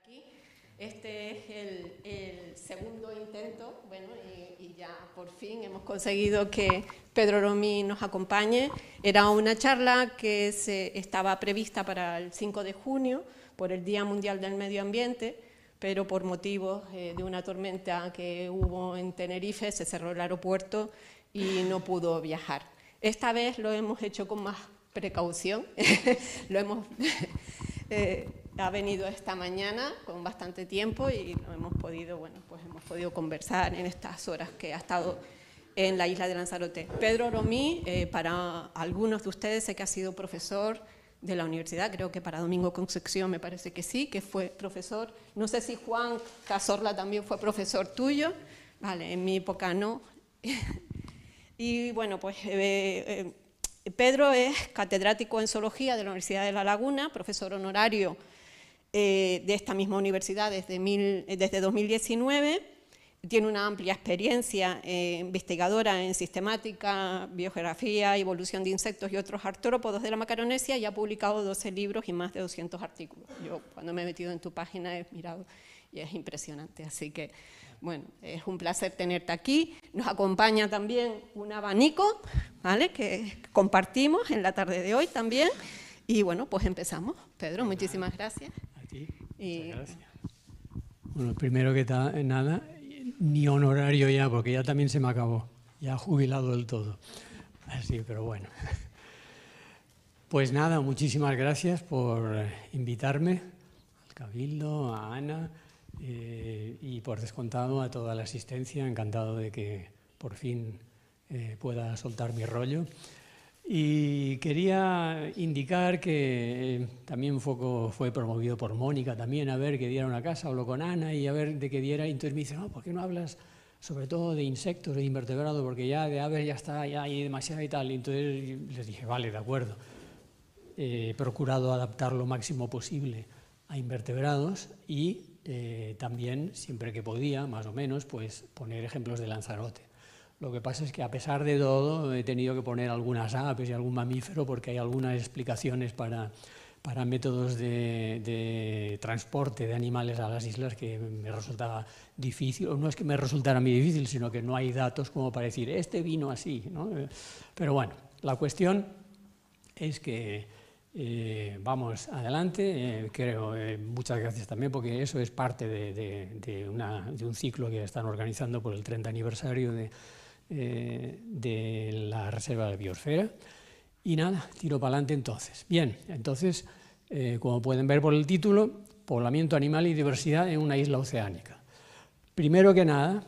aquí. Este es el segundo intento, bueno, y ya por fin hemos conseguido que Pedro Romí nos acompañe. Era una charla que estaba prevista para el 5 de junio, por el Día Mundial del Medio Ambiente, pero por motivos de una tormenta que hubo en Tenerife se cerró el aeropuerto y no pudo viajar. Esta vez lo hemos hecho con más precaución, ha venido esta mañana con bastante tiempo y lo hemos podido, bueno, pues hemos podido conversar en estas horas que ha estado en la isla de Lanzarote. Pedro Romí, para algunos de ustedes sé que ha sido profesor de la universidad, creo que para Domingo Concepción me parece que sí, que fue profesor. No sé si Juan Cazorla también fue profesor tuyo, vale, en mi época no. Y bueno, pues Pedro es catedrático en zoología de la Universidad de La Laguna, profesor honorario de esta misma universidad desde 2019, tiene una amplia experiencia investigadora en sistemática, biogeografía, evolución de insectos y otros artrópodos de la Macaronesia y ha publicado 12 libros y más de 200 artículos. Yo cuando me he metido en tu página he mirado y es impresionante, así que bueno, es un placer tenerte aquí. Nos acompaña también un abanico, ¿vale?, que compartimos en la tarde de hoy también. Y bueno, pues empezamos. Pedro, muchísimas gracias. A ti, muchas gracias. Bueno, primero que nada, ni honorario ya, porque ya también se me acabó, ya jubilado del todo. Así, pero bueno. Pues nada, muchísimas gracias por invitarme al Cabildo, a Ana, y por descontado a toda la asistencia. Encantado de que por fin pueda soltar mi rollo. Y quería indicar que también fue promovido por Mónica también, a ver que diera una casa, habló con Ana y a ver de qué diera, y entonces me dice, no, ¿por qué no hablas sobre todo de insectos, de invertebrados? Porque ya de aves ya está, ya hay demasiado y tal. Y entonces les dije, vale, de acuerdo. He procurado adaptar lo máximo posible a invertebrados y también, siempre que podía, más o menos, pues poner ejemplos de Lanzarote. Lo que pasa es que a pesar de todo he tenido que poner algunas aves y algún mamífero porque hay algunas explicaciones para métodos de transporte de animales a las islas que me resultaba difícil, o no es que me resultara muy difícil, sino que no hay datos como para decir, este vino así, ¿no? Pero bueno, la cuestión es que vamos adelante, creo, muchas gracias también porque eso es parte de un ciclo que están organizando por el 30 aniversario de la Reserva de Biosfera. Y nada, tiro para adelante entonces. Bien, entonces, como pueden ver por el título, poblamiento animal y diversidad en una isla oceánica. Primero que nada,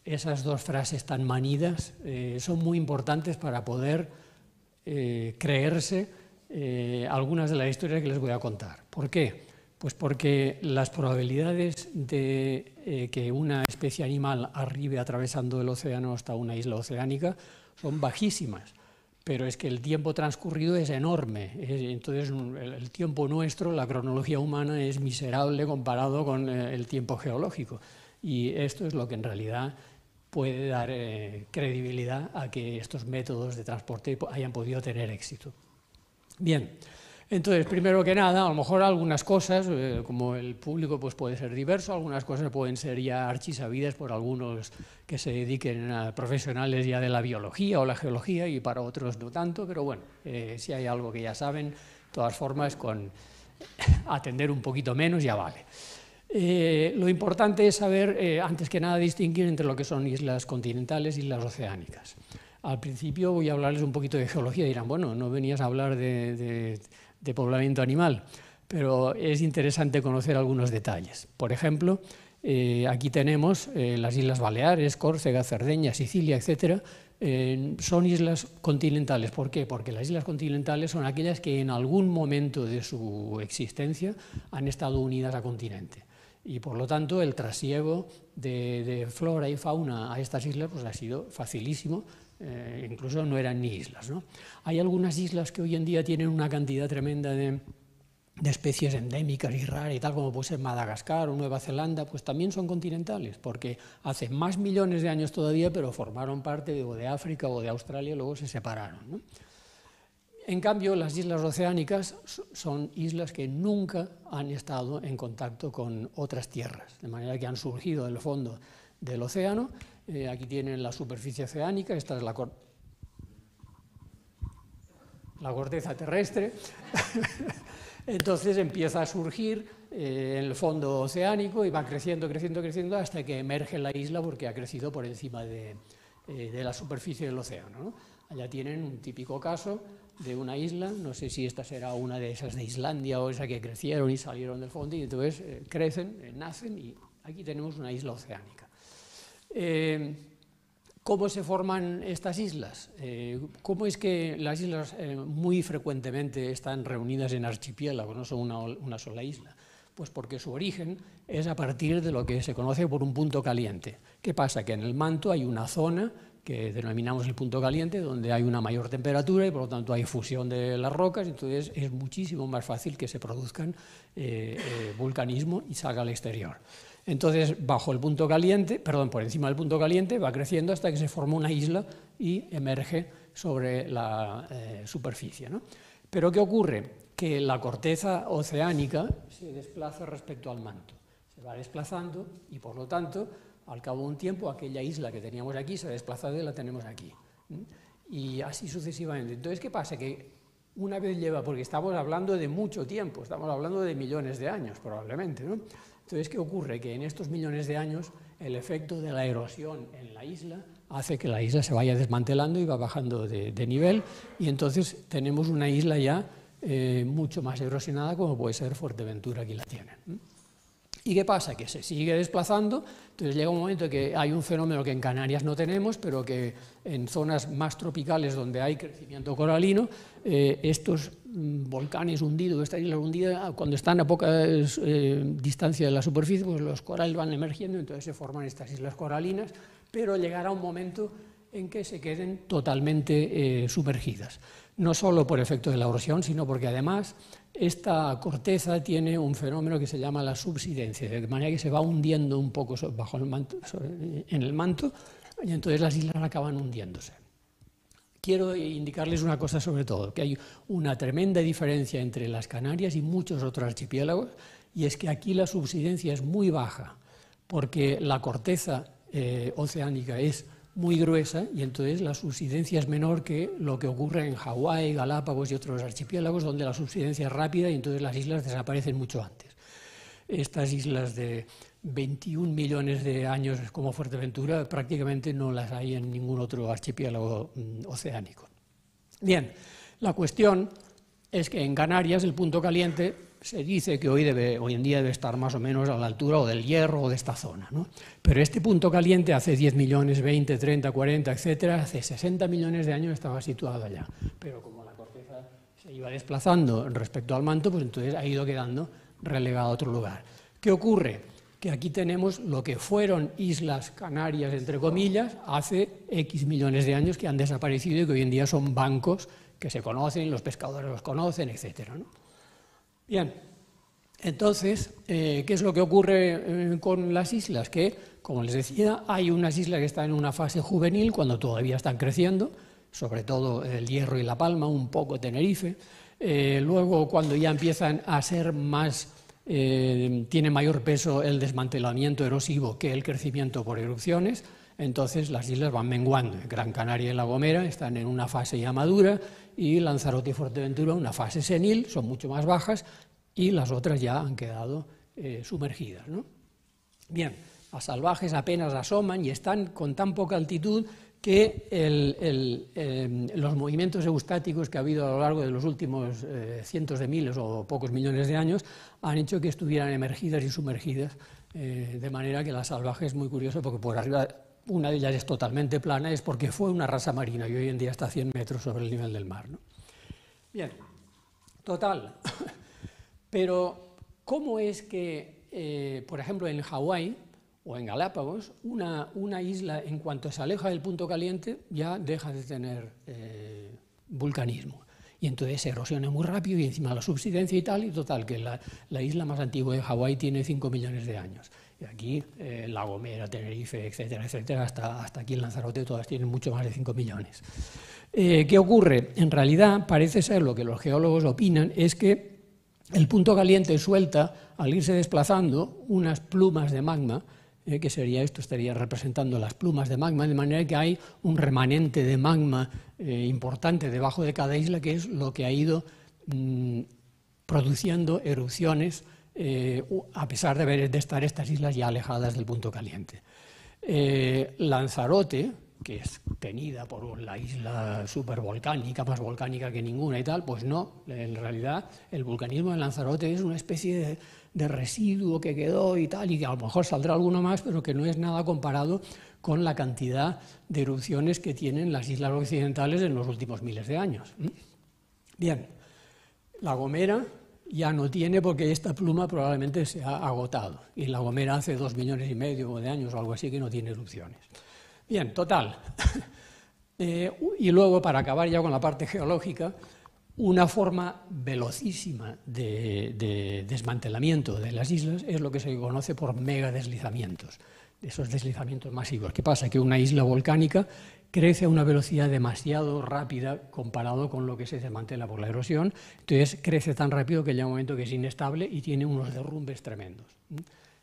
esas dos frases tan manidas son muy importantes para poder creerse algunas de las historias que les voy a contar. ¿Por qué? Pues porque las probabilidades de que una especie animal arribe atravesando el océano hasta una isla oceánica son bajísimas, pero es que el tiempo transcurrido es enorme. Entonces el tiempo nuestro, la cronología humana, es miserable comparado con el tiempo geológico, y esto es lo que en realidad puede dar credibilidad a que estos métodos de transporte hayan podido tener éxito. Bien, entonces, primero que nada, a lo mejor algunas cosas, como el público pues puede ser diverso, algunas cosas pueden ser ya archisabidas por algunos que se dediquen a profesionales ya de la biología o la geología, y para otros no tanto, pero bueno, si hay algo que ya saben, de todas formas, con atender un poquito menos ya vale. Lo importante es saber, antes que nada, distinguir entre lo que son islas continentales y islas oceánicas. Al principio voy a hablarles un poquito de geología, dirán, bueno, no venías a hablar de poblamiento animal, pero es interesante conocer algunos detalles. Por ejemplo, aquí tenemos las Islas Baleares, Córcega, Cerdeña, Sicilia, etcétera. Son islas continentales. ¿Por qué? Porque las islas continentales son aquellas que en algún momento de su existencia han estado unidas a continente. Y por lo tanto el trasiego de flora y fauna a estas islas pues ha sido facilísimo, incluso no eran ni islas, ¿no? Hay algunas islas que hoy en día tienen una cantidad tremenda de especies endémicas y raras y tal, como puede ser Madagascar o Nueva Zelanda, pues también son continentales, porque hace más millones de años todavía, pero formaron parte de África o de Australia y luego se separaron, ¿no? En cambio, las islas oceánicas son islas que nunca han estado en contacto con otras tierras, de manera que han surgido del fondo del océano. Aquí tienen la superficie oceánica, esta es la corteza terrestre. Entonces empieza a surgir en el fondo oceánico y va creciendo, creciendo, creciendo hasta que emerge la isla porque ha crecido por encima de la superficie del océano, ¿no? Allá tienen un típico caso de una isla, no sé si esta será una de esas de Islandia o esa que crecieron y salieron del fondo y entonces crecen, nacen y aquí tenemos una isla oceánica. ¿Cómo se forman estas islas? ¿Cómo es que las islas muy frecuentemente están reunidas en archipiélagos, no son una sola isla? Pues porque su origen es a partir de lo que se conoce por un punto caliente. ¿Qué pasa? Que en el manto hay una zona que denominamos el punto caliente, donde hay una mayor temperatura y por lo tanto hay fusión de las rocas, entonces es muchísimo más fácil que se produzcan vulcanismo y salga al exterior. Entonces, bajo el punto caliente, perdón, por encima del punto caliente, va creciendo hasta que se forma una isla y emerge sobre la superficie, ¿no? Pero ¿qué ocurre? Que la corteza oceánica se desplaza respecto al manto, se va desplazando y por lo tanto, al cabo de un tiempo, aquella isla que teníamos aquí se ha desplazado y la tenemos aquí. Y así sucesivamente. Entonces, ¿qué pasa? Que una vez lleva, porque estamos hablando de mucho tiempo, estamos hablando de millones de años probablemente, ¿no? Entonces, ¿qué ocurre? Que en estos millones de años el efecto de la erosión en la isla hace que la isla se vaya desmantelando y va bajando de nivel y entonces tenemos una isla ya mucho más erosionada como puede ser Fuerteventura, aquí la tienen. ¿Y qué pasa? Que se sigue desplazando, entonces llega un momento que hay un fenómeno que en Canarias no tenemos, pero que en zonas más tropicales donde hay crecimiento coralino, estos volcanes hundidos, esta isla hundida, cuando están a poca distancia de la superficie, pues los corales van emergiendo, entonces se forman estas islas coralinas, pero llegará un momento en que se queden totalmente sumergidas. No solo por efecto de la erosión, sino porque además esta corteza tiene un fenómeno que se llama la subsidencia, de manera que se va hundiendo un poco bajo el manto, en el manto, y entonces las islas acaban hundiéndose. Quiero indicarles una cosa sobre todo, que hay una tremenda diferencia entre las Canarias y muchos otros archipiélagos, y es que aquí la subsidencia es muy baja, porque la corteza oceánica es muy gruesa y entonces la subsidencia es menor que lo que ocurre en Hawái, Galápagos y otros archipiélagos donde la subsidencia es rápida y entonces las islas desaparecen mucho antes. Estas islas de 21 millones de años como Fuerteventura prácticamente no las hay en ningún otro archipiélago oceánico. Bien, la cuestión es que en Canarias el punto caliente se dice que hoy en día debe estar más o menos a la altura o del Hierro o de esta zona, ¿no? Pero este punto caliente hace 10 millones, 20, 30, 40, etcétera, hace 60 millones de años estaba situado allá. Pero como la corteza se iba desplazando respecto al manto, pues entonces ha ido quedando relegado a otro lugar. ¿Qué ocurre? Que aquí tenemos lo que fueron islas Canarias, entre comillas, hace X millones de años que han desaparecido y que hoy en día son bancos que se conocen, los pescadores los conocen, etcétera, ¿no? Bien, entonces, ¿qué es lo que ocurre con las islas? Que, como les decía, hay unas islas que están en una fase juvenil cuando todavía están creciendo, sobre todo el Hierro y La Palma, un poco Tenerife. Luego, cuando ya empiezan a ser más, tiene mayor peso el desmantelamiento erosivo que el crecimiento por erupciones, entonces las islas van menguando. Gran Canaria y La Gomera están en una fase ya madura y Lanzarote y Fuerteventura una fase senil, son mucho más bajas y las otras ya han quedado sumergidas, ¿no? Bien, las salvajes apenas asoman y están con tan poca altitud que los movimientos eustáticos que ha habido a lo largo de los últimos cientos de miles o pocos millones de años han hecho que estuvieran emergidas y sumergidas, de manera que las salvajes es muy curioso porque por arriba una de ellas es totalmente plana, es porque fue una rasa marina y hoy en día está a 100 metros sobre el nivel del mar, ¿no? Bien, total. Pero, ¿cómo es que, por ejemplo, en Hawái o en Galápagos, una isla, en cuanto se aleja del punto caliente, ya deja de tener vulcanismo? y entonces se erosiona muy rápido y encima la subsidencia y tal, y total, que la isla más antigua de Hawái tiene 5 millones de años. Y aquí, La Gomera, Tenerife, etcétera, etcétera, hasta aquí en Lanzarote todas tienen mucho más de 5 millones. ¿Qué ocurre? En realidad parece ser, lo que los geólogos opinan, es que el punto caliente suelta, al irse desplazando, unas plumas de magma, que sería esto, estaría representando las plumas de magma, de manera que hay un remanente de magma importante debajo de cada isla, que es lo que ha ido produciendo erupciones, a pesar de estar estas islas ya alejadas del punto caliente. Lanzarote, que es tenida por la isla supervolcánica, más volcánica que ninguna y tal, pues no, en realidad el vulcanismo de Lanzarote es una especie de residuo que quedó y tal, y que a lo mejor saldrá alguno más, pero que no es nada comparado con la cantidad de erupciones que tienen las islas occidentales en los últimos miles de años. Bien, La Gomera ya no tiene, porque esta pluma probablemente se ha agotado, y La Gomera hace 2,5 millones de años o algo así que no tiene erupciones. Bien, total. Y luego, para acabar ya con la parte geológica, una forma velocísima de desmantelamiento de las islas es lo que se conoce por megadeslizamientos, esos deslizamientos masivos. ¿Qué pasa? Que una isla volcánica crece a una velocidad demasiado rápida comparado con lo que se desmantela por la erosión, entonces crece tan rápido que llega un momento que es inestable y tiene unos derrumbes tremendos.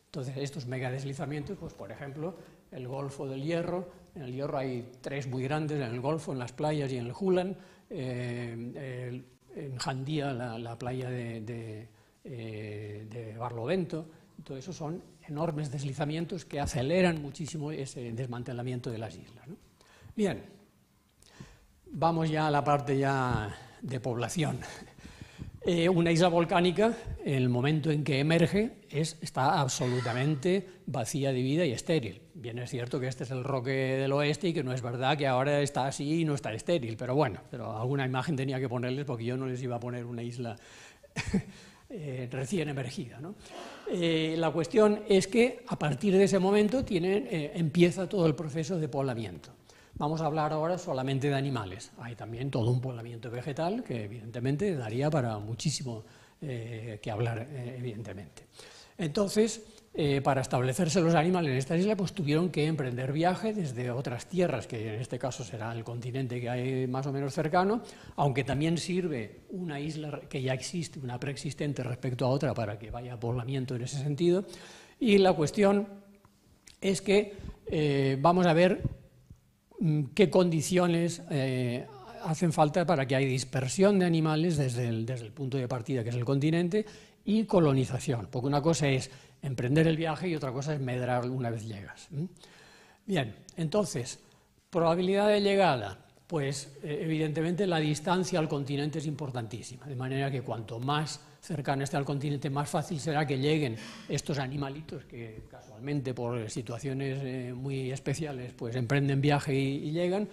Entonces, estos megadeslizamientos, pues por ejemplo, el Golfo del Hierro, en el Hierro hay 3 muy grandes, en el Golfo, en las playas y en el Hulan, en Jandía, la playa de Barlovento. Todo eso son enormes deslizamientos que aceleran muchísimo ese desmantelamiento de las islas, ¿no? Bien, vamos ya a la parte ya de población. Una isla volcánica, en el momento en que emerge, está absolutamente vacía de vida y estéril. Bien, es cierto que este es el Roque del Oeste y que no es verdad que ahora está así y no está estéril, pero bueno, alguna imagen tenía que ponerles porque yo no les iba a poner una isla recién emergida, ¿no? La cuestión es que a partir de ese momento empieza todo el proceso de poblamiento. Vamos a hablar ahora solamente de animales. Hay también todo un poblamiento vegetal que evidentemente daría para muchísimo que hablar, evidentemente. Entonces, para establecerse los animales en esta isla, pues tuvieron que emprender viaje desde otras tierras, que en este caso será el continente que hay más o menos cercano, aunque también sirve una isla que ya existe, una preexistente respecto a otra, para que vaya poblamiento en ese sentido. Y la cuestión es que vamos a ver qué condiciones hacen falta para que haya dispersión de animales desde el punto de partida, que es el continente, y colonización, porque una cosa es emprender el viaje y otra cosa es medrar una vez llegas. Bien, entonces, probabilidad de llegada, pues evidentemente la distancia al continente es importantísima, de manera que cuanto más cercano esté al continente, más fácil será que lleguen estos animalitos que casualmente por situaciones muy especiales pues emprenden viaje y llegan,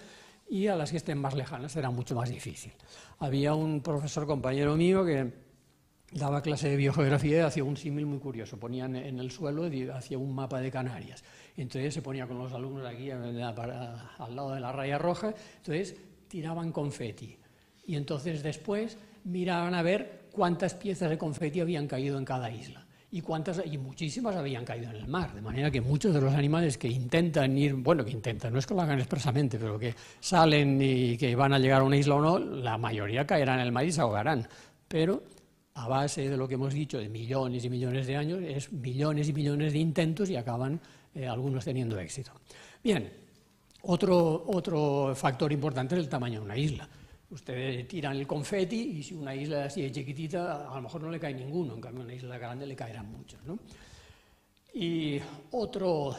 y a las que estén más lejanas será mucho más difícil. Había un profesor compañero mío que daba clase de biogeografía y hacía un símil muy curioso. Ponían en el suelo y hacía un mapa de Canarias. Entonces se ponía con los alumnos aquí al lado de la raya roja, entonces tiraban confeti. Y entonces después miraban a ver cuántas piezas de confeti habían caído en cada isla. Y muchísimas habían caído en el mar, de manera que muchos de los animales que intentan ir, bueno, que intentan, no es que lo hagan expresamente, pero que salen y que van a llegar a una isla o no, la mayoría caerán en el mar y se ahogarán. Pero a base de lo que hemos dicho de millones y millones de años, es millones y millones de intentos y acaban algunos teniendo éxito. Bien, otro factor importante es el tamaño de una isla. Ustedes tiran el confeti y si una isla así de chiquitita, a lo mejor no le cae ninguno, en cambio a una isla grande le caerán muchos, ¿no? Y otro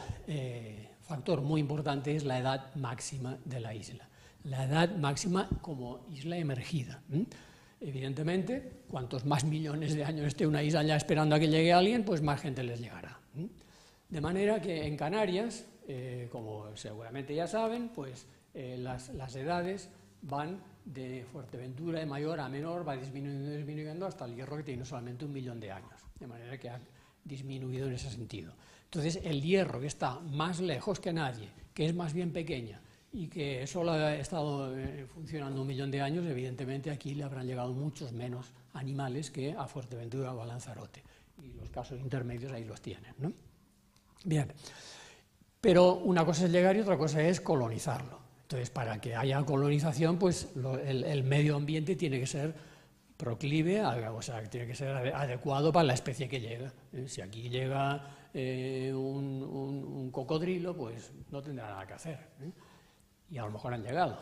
factor muy importante es la edad máxima de la isla. La edad máxima como isla emergida. Evidentemente, cuantos más millones de años esté una isla ya esperando a que llegue alguien, pues más gente les llegará. De manera que en Canarias, como seguramente ya saben, pues las edades van de Fuerteventura de mayor a menor, va disminuyendo hasta el Hierro, que tiene solamente 1 millón de años, de manera que ha disminuido en ese sentido. Entonces, el Hierro, que está más lejos que nadie, que es más bien pequeña y que solo ha estado funcionando 1 millón de años, evidentemente aquí le habrán llegado muchos menos animales que a Fuerteventura o a Lanzarote. Y los casos intermedios ahí los tienen, ¿no? Bien, pero una cosa es llegar y otra cosa es colonizarlo. Entonces, para que haya colonización, pues el medio ambiente tiene que ser proclive, o sea, tiene que ser adecuado para la especie que llega. Si aquí llega un cocodrilo, pues no tendrá nada que hacer, y a lo mejor han llegado.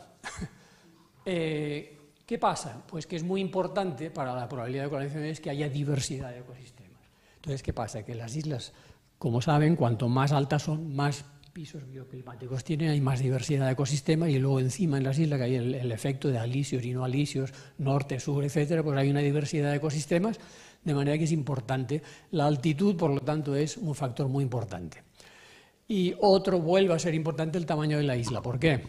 ¿Qué pasa? Pues que es muy importante para la probabilidad de colonización es que haya diversidad de ecosistemas. Entonces, ¿qué pasa? Que las islas, como saben, cuanto más altas son, más pisos bioclimáticos tienen, hay más diversidad de ecosistemas, y luego encima en las islas que hay el efecto de alisios y no alisios, norte, sur, etcétera, pues hay una diversidad de ecosistemas, de manera que es importante. La altitud, por lo tanto, es un factor muy importante. Y otro vuelve a ser importante el tamaño de la isla. ¿Por qué?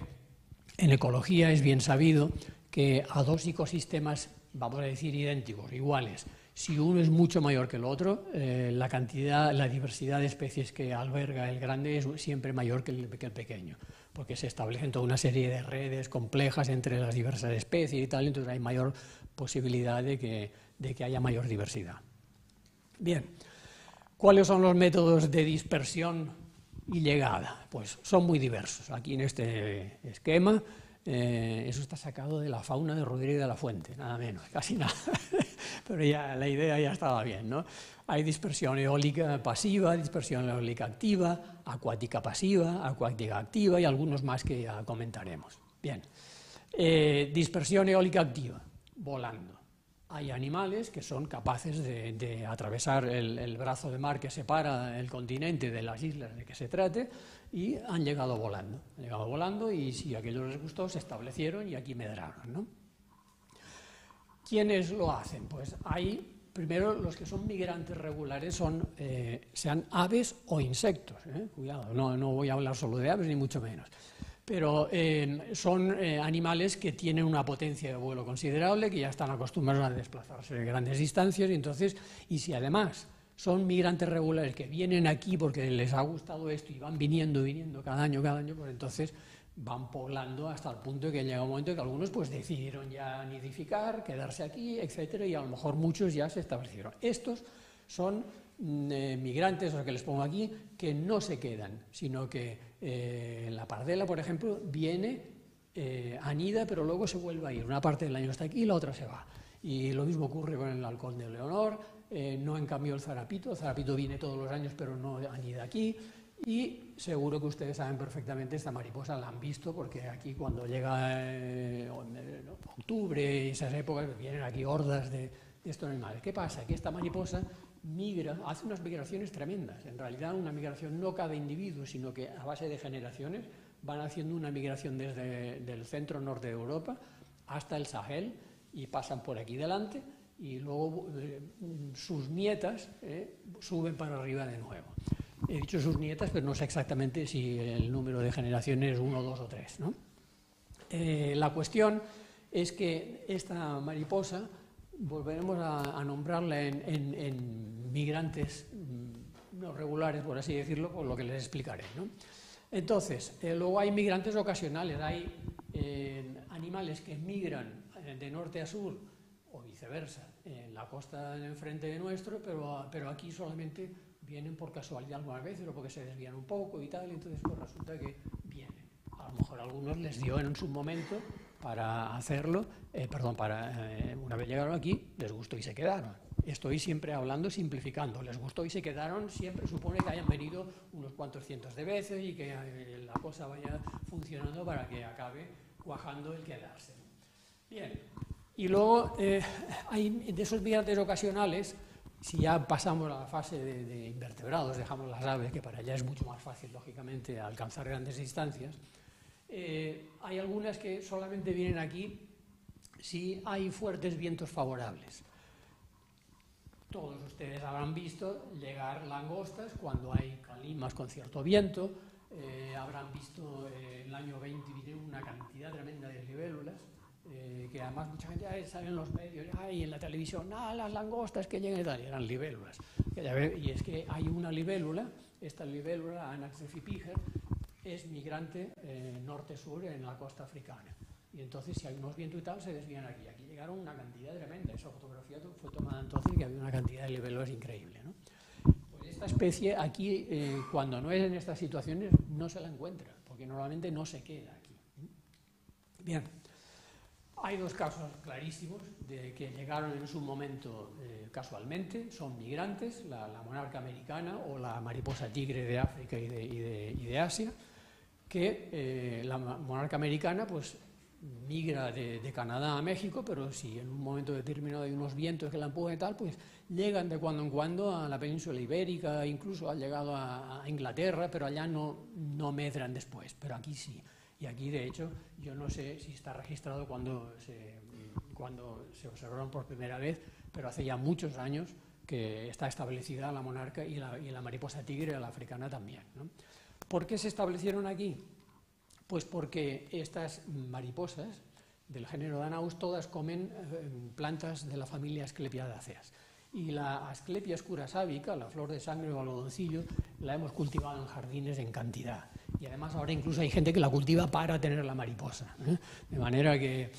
En ecología es bien sabido que a 2 ecosistemas, vamos a decir idénticos, iguales, si uno es mucho mayor que el otro, la diversidad de especies que alberga el grande es siempre mayor que el pequeño, porque se establecen toda una serie de redes complejas entre las diversas especies y tal, entonces hay mayor posibilidad de que haya mayor diversidad. Bien, ¿cuáles son los métodos de dispersión y llegada? Pues son muy diversos. Aquí en este esquema, eso está sacado de la fauna de Rodríguez de la Fuente, nada menos, casi nada. Pero ya la idea ya estaba bien, ¿no? Hay dispersión eólica pasiva, dispersión eólica activa, acuática pasiva, acuática activa y algunos más que ya comentaremos. Bien, dispersión eólica activa, volando. Hay animales que son capaces de atravesar el brazo de mar que separa el continente de las islas de que se trate y han llegado volando. Han llegado volando y si a aquellos les gustó se establecieron y aquí medraron, ¿no? ¿Quiénes lo hacen? Pues hay, primero, los que son migrantes regulares sean aves o insectos, cuidado, no voy a hablar solo de aves ni mucho menos, pero son animales que tienen una potencia de vuelo considerable, que ya están acostumbrados a desplazarse de grandes distancias, y si además son migrantes regulares que vienen aquí porque les ha gustado esto y van viniendo cada año, pues entonces van poblando hasta el punto de que llega un momento en que algunos pues decidieron ya nidificar, quedarse aquí, etcétera, y a lo mejor muchos ya se establecieron. Estos son migrantes, los que les pongo aquí, que no se quedan, sino que la pardela, por ejemplo, viene, anida, pero luego se vuelve a ir. Una parte del año está aquí y la otra se va. Y lo mismo ocurre con el halcón de Leonor, no en cambio el zarapito viene todos los años, pero no anida aquí. Y seguro que ustedes saben perfectamente, esta mariposa la han visto, porque aquí cuando llega octubre y esas épocas, vienen aquí hordas de estos animales. ¿Qué pasa? Que esta mariposa migra, hace unas migraciones tremendas. En realidad una migración no cada individuo, sino que a base de generaciones van haciendo una migración desde el centro norte de Europa hasta el Sahel y pasan por aquí delante y luego sus nietas suben para arriba de nuevo. He dicho sus nietas, pero no sé exactamente si el número de generaciones es 1, 2 o 3, ¿no? La cuestión es que esta mariposa, volveremos a nombrarla en migrantes no regulares, por así decirlo, por lo que les explicaré, ¿no? Entonces, luego hay migrantes ocasionales, hay animales que migran de norte a sur o viceversa, en la costa de enfrente de nuestro, pero aquí solamente vienen por casualidad algunas veces o porque se desvían un poco y tal, y entonces pues resulta que vienen. A lo mejor a algunos les dio en su momento para hacerlo, una vez llegaron aquí, les gustó y se quedaron. Estoy siempre hablando, simplificando, les gustó y se quedaron, siempre supone que hayan venido unos cuantos cientos de veces y que la cosa vaya funcionando para que acabe cuajando el quedarse. Bien, y luego hay de esos migrantes ocasionales. Si ya pasamos a la fase de invertebrados, dejamos las aves, que para allá es mucho más fácil, lógicamente, alcanzar grandes distancias, hay algunas que solamente vienen aquí si hay fuertes vientos favorables. Todos ustedes habrán visto llegar langostas cuando hay climas con cierto viento, habrán visto el año 20 vinieron una cantidad tremenda de libélulas, que además mucha gente sabe en los medios y en la televisión, las langostas que llegan y tal, y eran libélulas. Y es que hay una libélula, esta libélula, Anax de Fipiger, es migrante norte-sur en la costa africana. Y entonces, si hay unos vientos y tal, se desvían aquí. Aquí llegaron una cantidad tremenda. Esa fotografía fue tomada entonces, que había una cantidad de libélulas increíble, ¿no? Pues esta especie aquí, cuando no es en estas situaciones, no se la encuentra, porque normalmente no se queda aquí. Bien, hay dos casos clarísimos de que llegaron en su momento casualmente, son migrantes, la monarca americana o la mariposa tigre de África y de Asia, que la monarca americana pues migra de Canadá a México, pero si en un momento determinado hay unos vientos que la empujan y tal, pues llegan de cuando en cuando a la península ibérica, incluso han llegado a Inglaterra, pero allá no medran después, pero aquí sí. Y aquí, de hecho, yo no sé si está registrado cuando se observaron por primera vez, pero hace ya muchos años que está establecida la monarca y la mariposa tigre, la africana también, ¿no? ¿Por qué se establecieron aquí? Pues porque estas mariposas del género Danaus todas comen plantas de la familia Asclepiadaceae. Y la Asclepias curasábica, la flor de sangre o algodoncillo, la hemos cultivado en jardines en cantidad. Y además ahora incluso hay gente que la cultiva para tener la mariposa, ¿eh? De manera que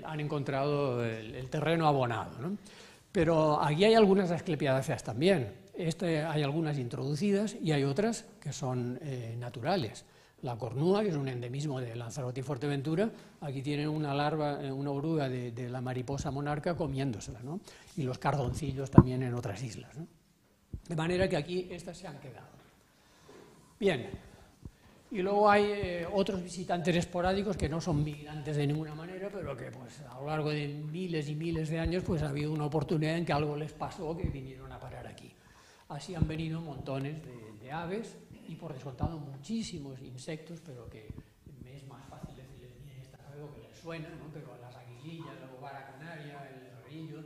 han encontrado el terreno abonado, ¿no? Pero aquí hay algunas Asclepiadaceae también. Hay algunas introducidas y hay otras que son naturales. La cornúa, que es un endemismo de Lanzarote y Fuerteventura, aquí tienen una larva, una oruga de la mariposa monarca comiéndosela, ¿no? Y los cardoncillos también en otras islas, ¿no? De manera que aquí estas se han quedado. Bien, y luego hay otros visitantes esporádicos que no son migrantes de ninguna manera, pero que pues, a lo largo de miles y miles de años pues, ha habido una oportunidad en que algo les pasó que vinieron a parar aquí. Así han venido montones de aves, y por descontado muchísimos insectos, pero que me es más fácil decirles, miren, esta es algo que les suena, ¿no? Pero las aguilillas, la bobara canaria, el herrerillo,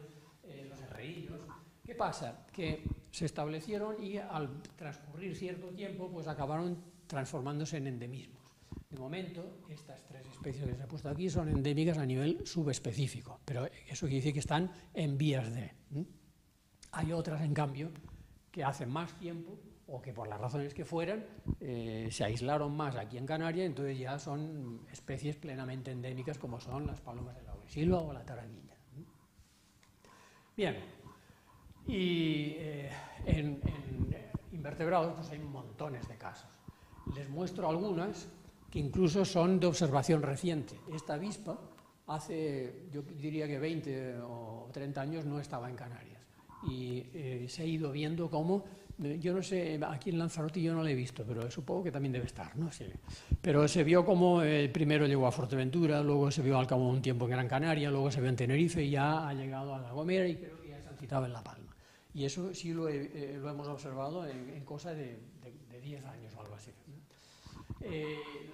los herrerillos. ¿Qué pasa? Que se establecieron y al transcurrir cierto tiempo, pues acabaron transformándose en endemismos. De momento, estas tres especies que se han puesto aquí son endémicas a nivel subespecífico, pero eso quiere decir que están en vías de. Hay otras, en cambio, que hace más tiempo o que por las razones que fueran, se aislaron más aquí en Canarias, entonces ya son especies plenamente endémicas como son las palomas de laurisilva o la taranguilla. Bien, y en invertebrados pues hay montones de casos. Les muestro algunas que incluso son de observación reciente. Esta avispa hace, yo diría que 20 o 30 años no estaba en Canarias y se ha ido viendo cómo. Yo no sé, aquí en Lanzarote yo no la he visto, pero supongo que también debe estar, ¿no? Sí. Pero se vio como primero llegó a Fuerteventura, luego se vio al cabo de un tiempo en Gran Canaria, luego se vio en Tenerife y ya ha llegado a La Gomera y creo que ya se han citado en La Palma. Y eso sí lo hemos observado en cosa de 10 años o algo así, ¿no?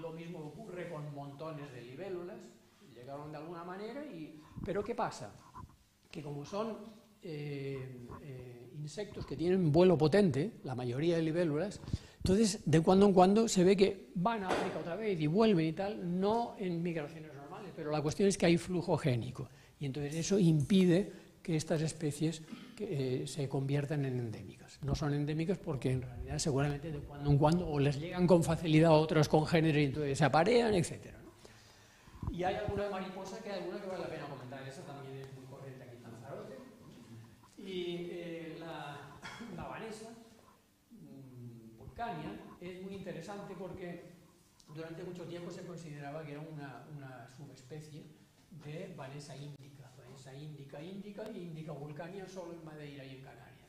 Lo mismo ocurre con montones de libélulas, llegaron de alguna manera, pero ¿qué pasa? Que como son insectos que tienen vuelo potente, la mayoría de libélulas, entonces de cuando en cuando se ve que van a África otra vez y vuelven y tal, no en migraciones normales, pero la cuestión es que hay flujo génico y entonces eso impide que estas especies se conviertan en endémicas. No son endémicas porque en realidad seguramente de cuando en cuando o les llegan con facilidad a otros congéneres y entonces se aparean, etc., ¿no? Y hay alguna mariposa que vale la pena comentar, esa también es muy corriente aquí en Lanzarote. Y la vanesa vulcania es muy interesante porque durante mucho tiempo se consideraba que era una subespecie de vanesa índica. Vanesa índica y índica vulcania solo en Madeira y en Canarias.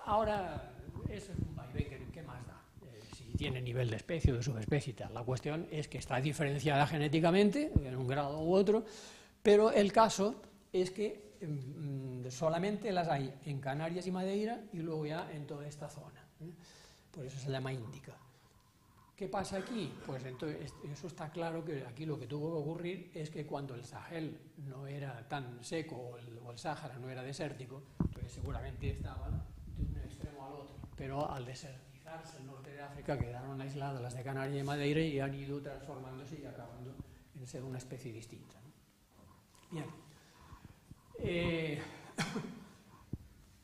Ahora, eso es un vaivén, ¿qué más da? Si tiene nivel de especie o de subespecie y tal. La cuestión es que está diferenciada genéticamente, en un grado u otro, pero el caso es que solamente las hay en Canarias y Madeira y luego ya en toda esta zona. Por eso se llama índica. ¿Qué pasa aquí? Pues entonces eso está claro que aquí lo que tuvo que ocurrir es que cuando el Sahel no era tan seco o el Sáhara no era desértico, entonces seguramente estaba de un extremo al otro. Pero al desertizarse el norte de África quedaron aisladas las de Canarias y Madeira y han ido transformándose y acabando en ser una especie distinta, ¿no? Bien.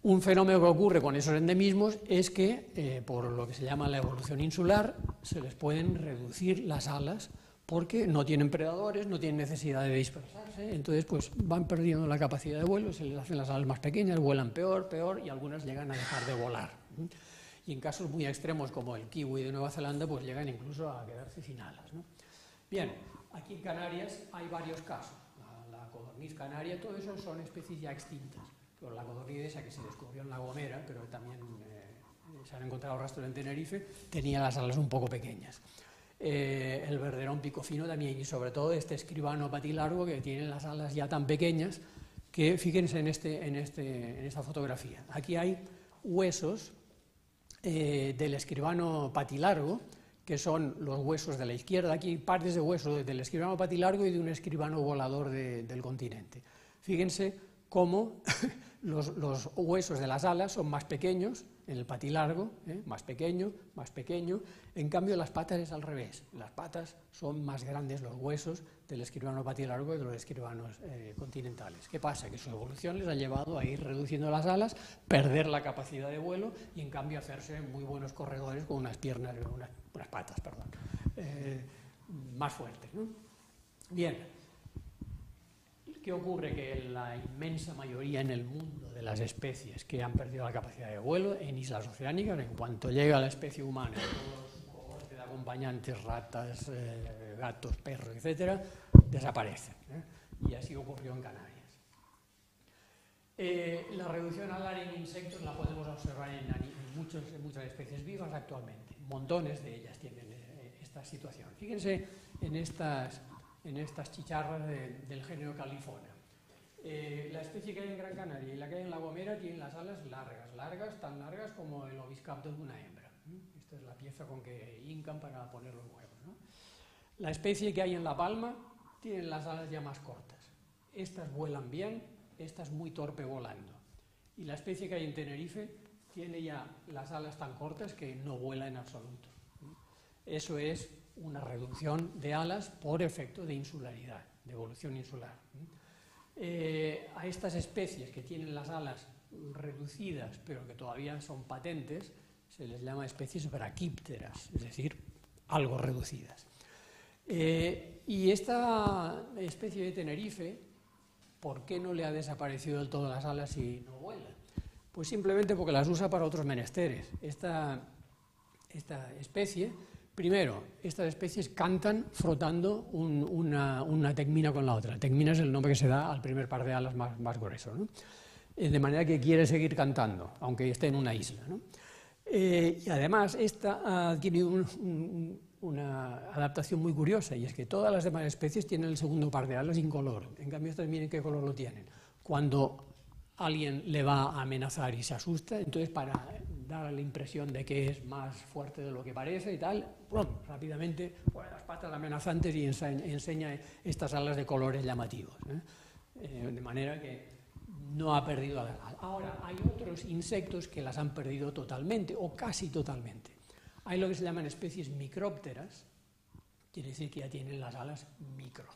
Un fenómeno que ocurre con esos endemismos es que, por lo que se llama la evolución insular, se les pueden reducir las alas porque no tienen predadores, no tienen necesidad de dispersarse, entonces pues van perdiendo la capacidad de vuelo, se les hacen las alas más pequeñas, vuelan peor y algunas llegan a dejar de volar. Y en casos muy extremos como el kiwi de Nueva Zelanda, pues llegan incluso a quedarse sin alas, ¿no? Bien, aquí en Canarias hay varios casos. La codorniz canaria, todo eso son especies ya extintas. Pero la codorniz esa que se descubrió en La Gomera, pero también se han encontrado rastros en Tenerife, tenía las alas un poco pequeñas. El verderón picofino también, y sobre todo este escribano patilargo que tiene las alas ya tan pequeñas que, fíjense en esta fotografía. Aquí hay huesos del escribano patilargo, que son los huesos de la izquierda. Aquí hay partes de hueso del escribano patilargo y de un escribano volador del continente. Fíjense cómo los huesos de las alas son más pequeños en el patilargo, más pequeño, en cambio las patas es al revés, las patas son más grandes, los huesos del escribano patilargo y de los escribanos continentales. ¿Qué pasa? Que su evolución les ha llevado a ir reduciendo las alas, perder la capacidad de vuelo y en cambio hacerse muy buenos corredores con unas piernas, unas patas, perdón, más fuertes, ¿no? Bien. ¿Qué ocurre? Que la inmensa mayoría en el mundo de las especies que han perdido la capacidad de vuelo en islas oceánicas, en cuanto llega la especie humana, todos los cohortes de acompañantes, ratas, gatos, perros, etcétera, desaparecen, y así ocurrió en Canarias. La reducción alar en insectos la podemos observar en muchas especies vivas actualmente. Montones de ellas tienen esta situación. Fíjense en estas chicharras del género Califona. La especie que hay en Gran Canaria y la que hay en La Gomera tienen las alas largas, tan largas como el oviscapto de una hembra. Esta es la pieza con que hincan para poner los huevos, ¿no? La especie que hay en La Palma tiene las alas ya más cortas. Estas vuelan bien, esta es muy torpe volando. Y la especie que hay en Tenerife tiene ya las alas tan cortas que no vuela en absoluto. Eso es una reducción de alas por efecto de insularidad, de evolución insular. A estas especies que tienen las alas reducidas, pero que todavía son patentes, se les llama especies braquípteras, es decir, algo reducidas. Y esta especie de Tenerife, ¿por qué no le ha desaparecido del todo las alas y no vuela? Pues simplemente porque las usa para otros menesteres. Esta especie... Primero, estas especies cantan frotando una tecmina con la otra. La tecmina es el nombre que se da al primer par de alas más grueso, ¿no? De manera que quiere seguir cantando, aunque esté en una isla, ¿no? Y además, esta ha tenido una adaptación muy curiosa, y es que todas las demás especies tienen el segundo par de alas incoloro. En cambio, estas miren qué color lo tienen. Cuando alguien le va a amenazar y se asusta, entonces para dar la impresión de que es más fuerte de lo que parece y tal, rápidamente pone las patas amenazantes y enseña estas alas de colores llamativos, de manera que no ha perdido alas. Ahora, hay otros insectos que las han perdido totalmente o casi totalmente. Hay lo que se llaman especies micrópteras, quiere decir que ya tienen las alas micro.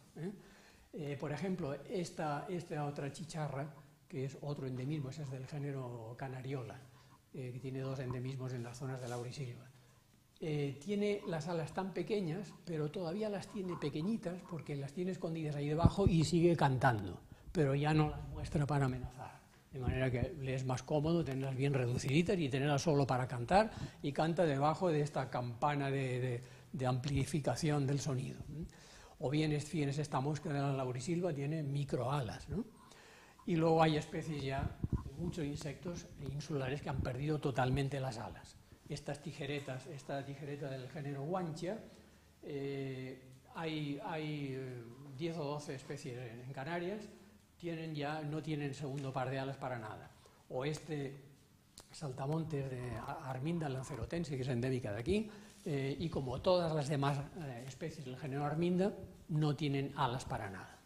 Por ejemplo, esta otra chicharra, que es otro endemismo, ese es del género Canariola, que tiene dos endemismos en las zonas de Laurisilva. Tiene las alas tan pequeñas, pero todavía las tiene pequeñitas porque las tiene escondidas ahí debajo y sigue cantando, pero ya no las muestra para amenazar. De manera que le es más cómodo tenerlas bien reduciditas y tenerlas solo para cantar, y canta debajo de esta campana de amplificación del sonido. O bien, fíjense, esta mosca de la Laurisilva tiene microalas, ¿no? Y luego hay especies ya, muchos insectos insulares que han perdido totalmente las alas. Esta tijereta del género Guantia, hay 10 o 12 especies en Canarias, no tienen segundo par de alas para nada. O este saltamontes de Arminda lancerotense, que es endémica de aquí, y como todas las demás especies del género Arminda, no tienen alas para nada.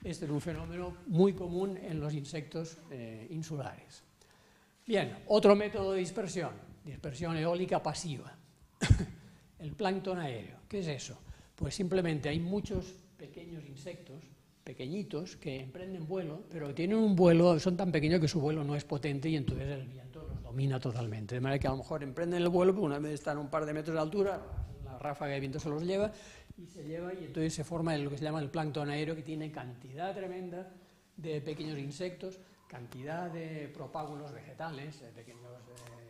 Este es un fenómeno muy común en los insectos insulares. Bien, otro método de dispersión eólica pasiva. El plancton aéreo. ¿Qué es eso? Pues simplemente hay muchos pequeños insectos, pequeñitos, que emprenden vuelo, pero tienen un vuelo, son tan pequeños que su vuelo no es potente y entonces el viento los domina totalmente. De manera que a lo mejor emprenden el vuelo, pero una vez están a un par de metros de altura, la ráfaga de viento se los lleva, y entonces se forma lo que se llama el plancton aéreo, que tiene cantidad tremenda de pequeños insectos, cantidad de propágulos vegetales, pequeños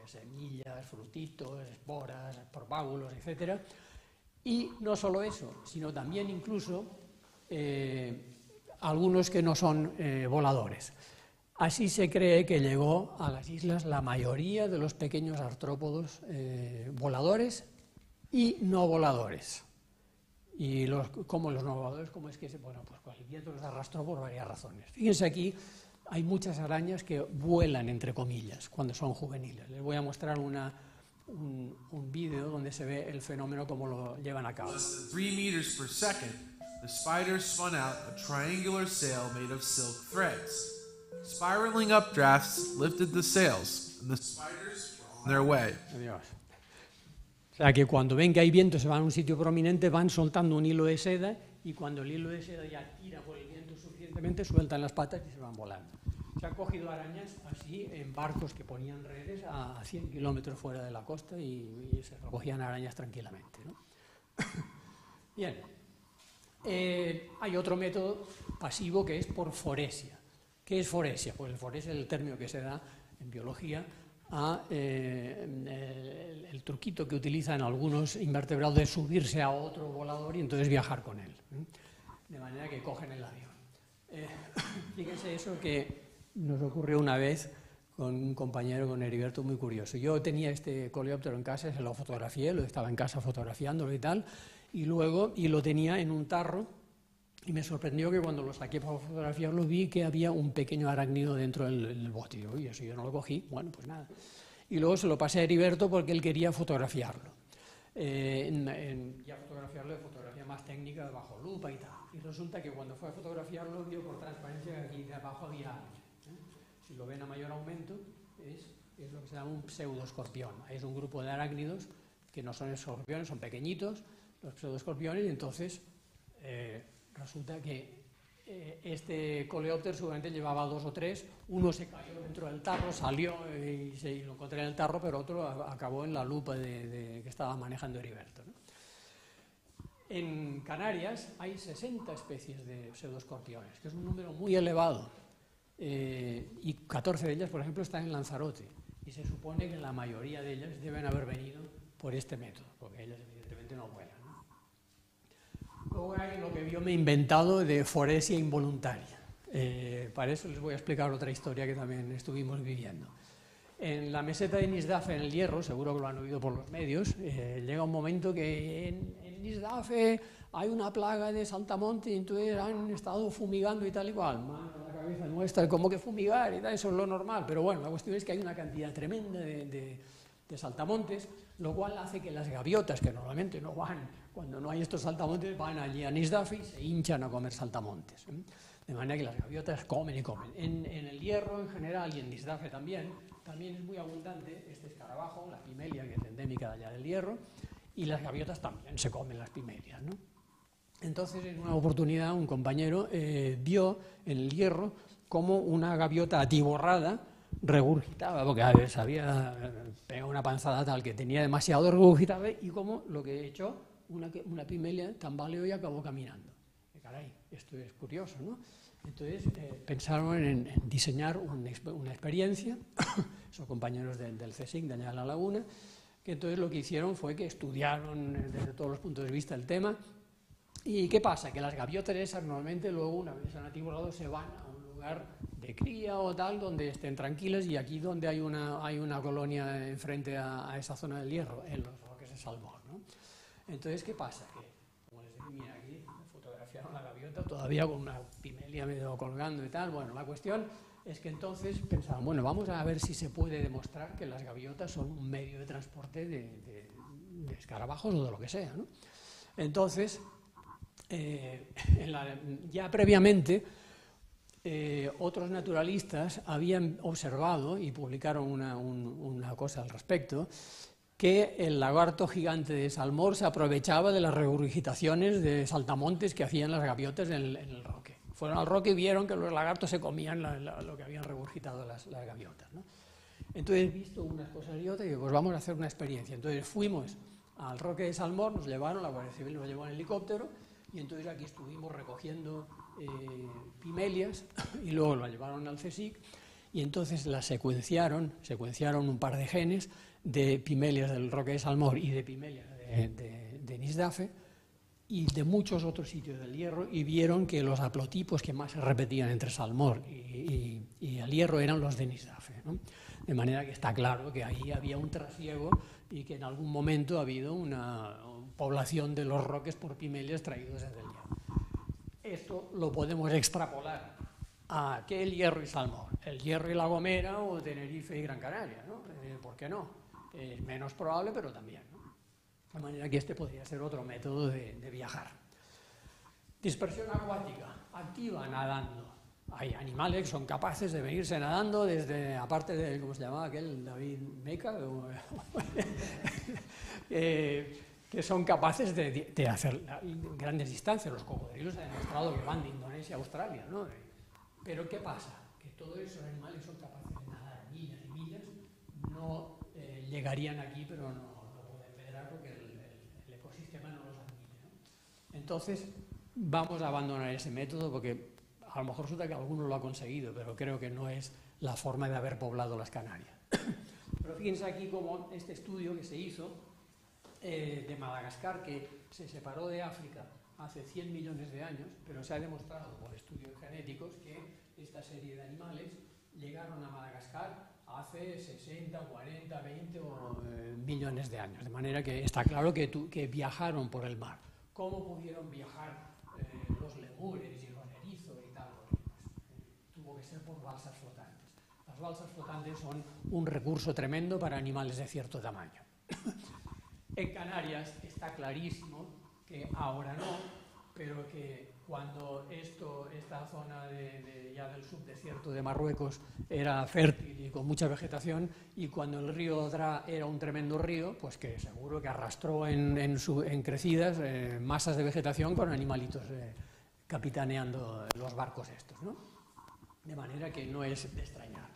semillas, frutitos, esporas, propágulos, etc. Y no solo eso, sino también incluso algunos que no son voladores. Así se cree que llegó a las islas la mayoría de los pequeños artrópodos voladores y no voladores. Y como los no voladores, ¿cómo es que bueno, pues el viento los arrastró por varias razones? Fíjense aquí, hay muchas arañas que vuelan, entre comillas, cuando son juveniles. Les voy a mostrar un vídeo donde se ve el fenómeno, cómo lo llevan a cabo. 3 meters per second, the spiders spun out a triangular sail made of silk threads. Spiraling updrafts lifted the sails, and the spiders were on their way. Adiós. O sea que cuando ven que hay viento, se van a un sitio prominente, van soltando un hilo de seda, y cuando el hilo de seda ya tira por el viento suficientemente, sueltan las patas y se van volando. Se han cogido arañas así en barcos que ponían redes a 100 kilómetros fuera de la costa y se recogían arañas tranquilamente, ¿no? Bien. Hay otro método pasivo que es por foresia. ¿Qué es foresia? Pues el foresia es el término que se da en biología a el truquito que utilizan algunos invertebrados de subirse a otro volador y entonces viajar con él, de manera que cogen el avión. Fíjense eso que nos ocurrió una vez con un compañero, con Heriberto, muy curioso. Yo tenía este coleóptero en casa, se lo fotografié, lo estaba en casa fotografiándolo y tal, y lo tenía en un tarro, y me sorprendió que cuando lo saqué para fotografiarlo vi que había un pequeño arácnido dentro del bote. Y eso yo no lo cogí, bueno, pues nada. Y luego se lo pasé a Heriberto porque él quería fotografiarlo. Ya fotografiarlo de fotografía más técnica, bajo lupa y tal. Y resulta que cuando fue a fotografiarlo vio por transparencia que aquí de abajo había algo. Si lo ven a mayor aumento, es lo que se llama un pseudoescorpión. Es un grupo de arácnidos que no son escorpiones, son pequeñitos, los pseudoescorpiones, y entonces resulta que este coleóptero seguramente llevaba 2 o 3, uno se cayó dentro del tarro, salió y lo encontré en el tarro, pero otro acabó en la lupa que estaba manejando Heriberto, ¿no? En Canarias hay 60 especies de pseudoescorpiones, que es un número muy elevado, y 14 de ellas, por ejemplo, están en Lanzarote, y se supone que la mayoría de ellas deben haber venido por este método, porque ellas evidentemente no vuelan, ¿no? Luego hay lo que yo me he inventado de foresia involuntaria. Para eso les voy a explicar otra historia que también estuvimos viviendo. En la meseta de Nisdafe, en el Hierro, seguro que lo han oído por los medios, llega un momento que en Nisdafe hay una plaga de saltamonte y entonces han estado fumigando y tal y cual. Mano a la cabeza nuestra, como que fumigar y tal, eso es lo normal. Pero bueno, la cuestión es que hay una cantidad tremenda de saltamontes, lo cual hace que las gaviotas, que normalmente no van, cuando no hay estos saltamontes, van allí a Nisdafe y se hinchan a comer saltamontes. De manera que las gaviotas comen y comen. En el Hierro en general y en Nisdafe también es muy abundante este escarabajo, la pimelia, que es endémica de allá del Hierro, y las gaviotas también se comen las pimelias, ¿no? Entonces, en una oportunidad, un compañero vio en el Hierro cómo una gaviota atiborrada regurgitaba, porque se había pegado una panzada tal que tenía demasiado, regurgitaba, y como lo que echó una pimelia tambaleó y acabó caminando. Caray, esto es curioso, ¿no? Entonces pensaron en diseñar una experiencia, son compañeros del CSIC de allá de la Laguna, que entonces lo que hicieron fue que estudiaron desde todos los puntos de vista el tema. ¿Y qué pasa? Que las gaviotas esas normalmente luego, una vez se han atiborrado, se van a un lugar de cría o tal, donde estén tranquilas, y aquí donde hay una colonia enfrente a esa zona del Hierro, en los Roques de Salmón, ¿no? Entonces, ¿qué pasa? Que, como les digo, mira, aquí fotografiaron la gaviota todavía con una pimelia medio colgando y tal. Bueno, la cuestión es que entonces pensaban, bueno, vamos a ver si se puede demostrar que las gaviotas son un medio de transporte de escarabajos o de lo que sea, ¿no? Entonces, ya previamente, otros naturalistas habían observado y publicaron una cosa al respecto, que el lagarto gigante de Salmón se aprovechaba de las regurgitaciones de saltamontes que hacían las gaviotas en el roque. Fueron al roque y vieron que los lagartos se comían lo que habían regurgitado las gaviotas, ¿no? Entonces, visto unas cosas y otras, digo, pues vamos a hacer una experiencia. Entonces fuimos al Roque de Salmor, nos llevaron, la Guardia Civil nos llevó en helicóptero, y entonces aquí estuvimos recogiendo pimelias, y luego la llevaron al CSIC, y entonces la secuenciaron un par de genes de pimelias del Roque de Salmor y de pimelias de Nisdafe, y de muchos otros sitios del Hierro, y vieron que los haplotipos que más se repetían entre Salmor y el Hierro eran los de Nisdafe, ¿no? De manera que está claro que ahí había un trasiego y que en algún momento ha habido una población de los roques por pimelias traídos desde el Hierro. Esto lo podemos extrapolar a que el Hierro y Salmor, el Hierro y La Gomera o Tenerife y Gran Canaria, ¿no? ¿Por qué no? Es menos probable, pero también, ¿no? De manera que este podría ser otro método de viajar. Dispersión acuática, activa nadando. Hay animales que son capaces de venirse nadando desde, aparte de, ¿cómo se llamaba aquel? David Meca, que son capaces de hacer grandes distancias. Los cocodrilos han demostrado que van de Indonesia a Australia, ¿no? Pero ¿qué pasa? Que todos esos animales son capaces de nadar millas y millas, no llegarían aquí, pero no pueden pedrar porque el ecosistema no los admite, ¿no? Entonces, vamos a abandonar ese método porque a lo mejor resulta que alguno lo ha conseguido, pero creo que no es la forma de haber poblado las Canarias. Pero fíjense aquí como este estudio que se hizo de Madagascar, que se separó de África hace 100 millones de años, pero se ha demostrado por estudios genéticos que esta serie de animales llegaron a Madagascar hace 60, 40, 20 millones de años. De manera que está claro que viajaron por el mar. ¿Cómo pudieron viajar los lemures y los erizos y tal? Tuvo que ser por balsas flotantes. Las balsas flotantes son un recurso tremendo para animales de cierto tamaño. En Canarias está clarísimo que ahora no, pero que cuando esta zona ya del subdesierto de Marruecos era fértil y con mucha vegetación, y cuando el río Odra era un tremendo río, pues que seguro que arrastró en crecidas masas de vegetación con animalitos capitaneando los barcos estos, ¿no? De manera que no es de extrañar.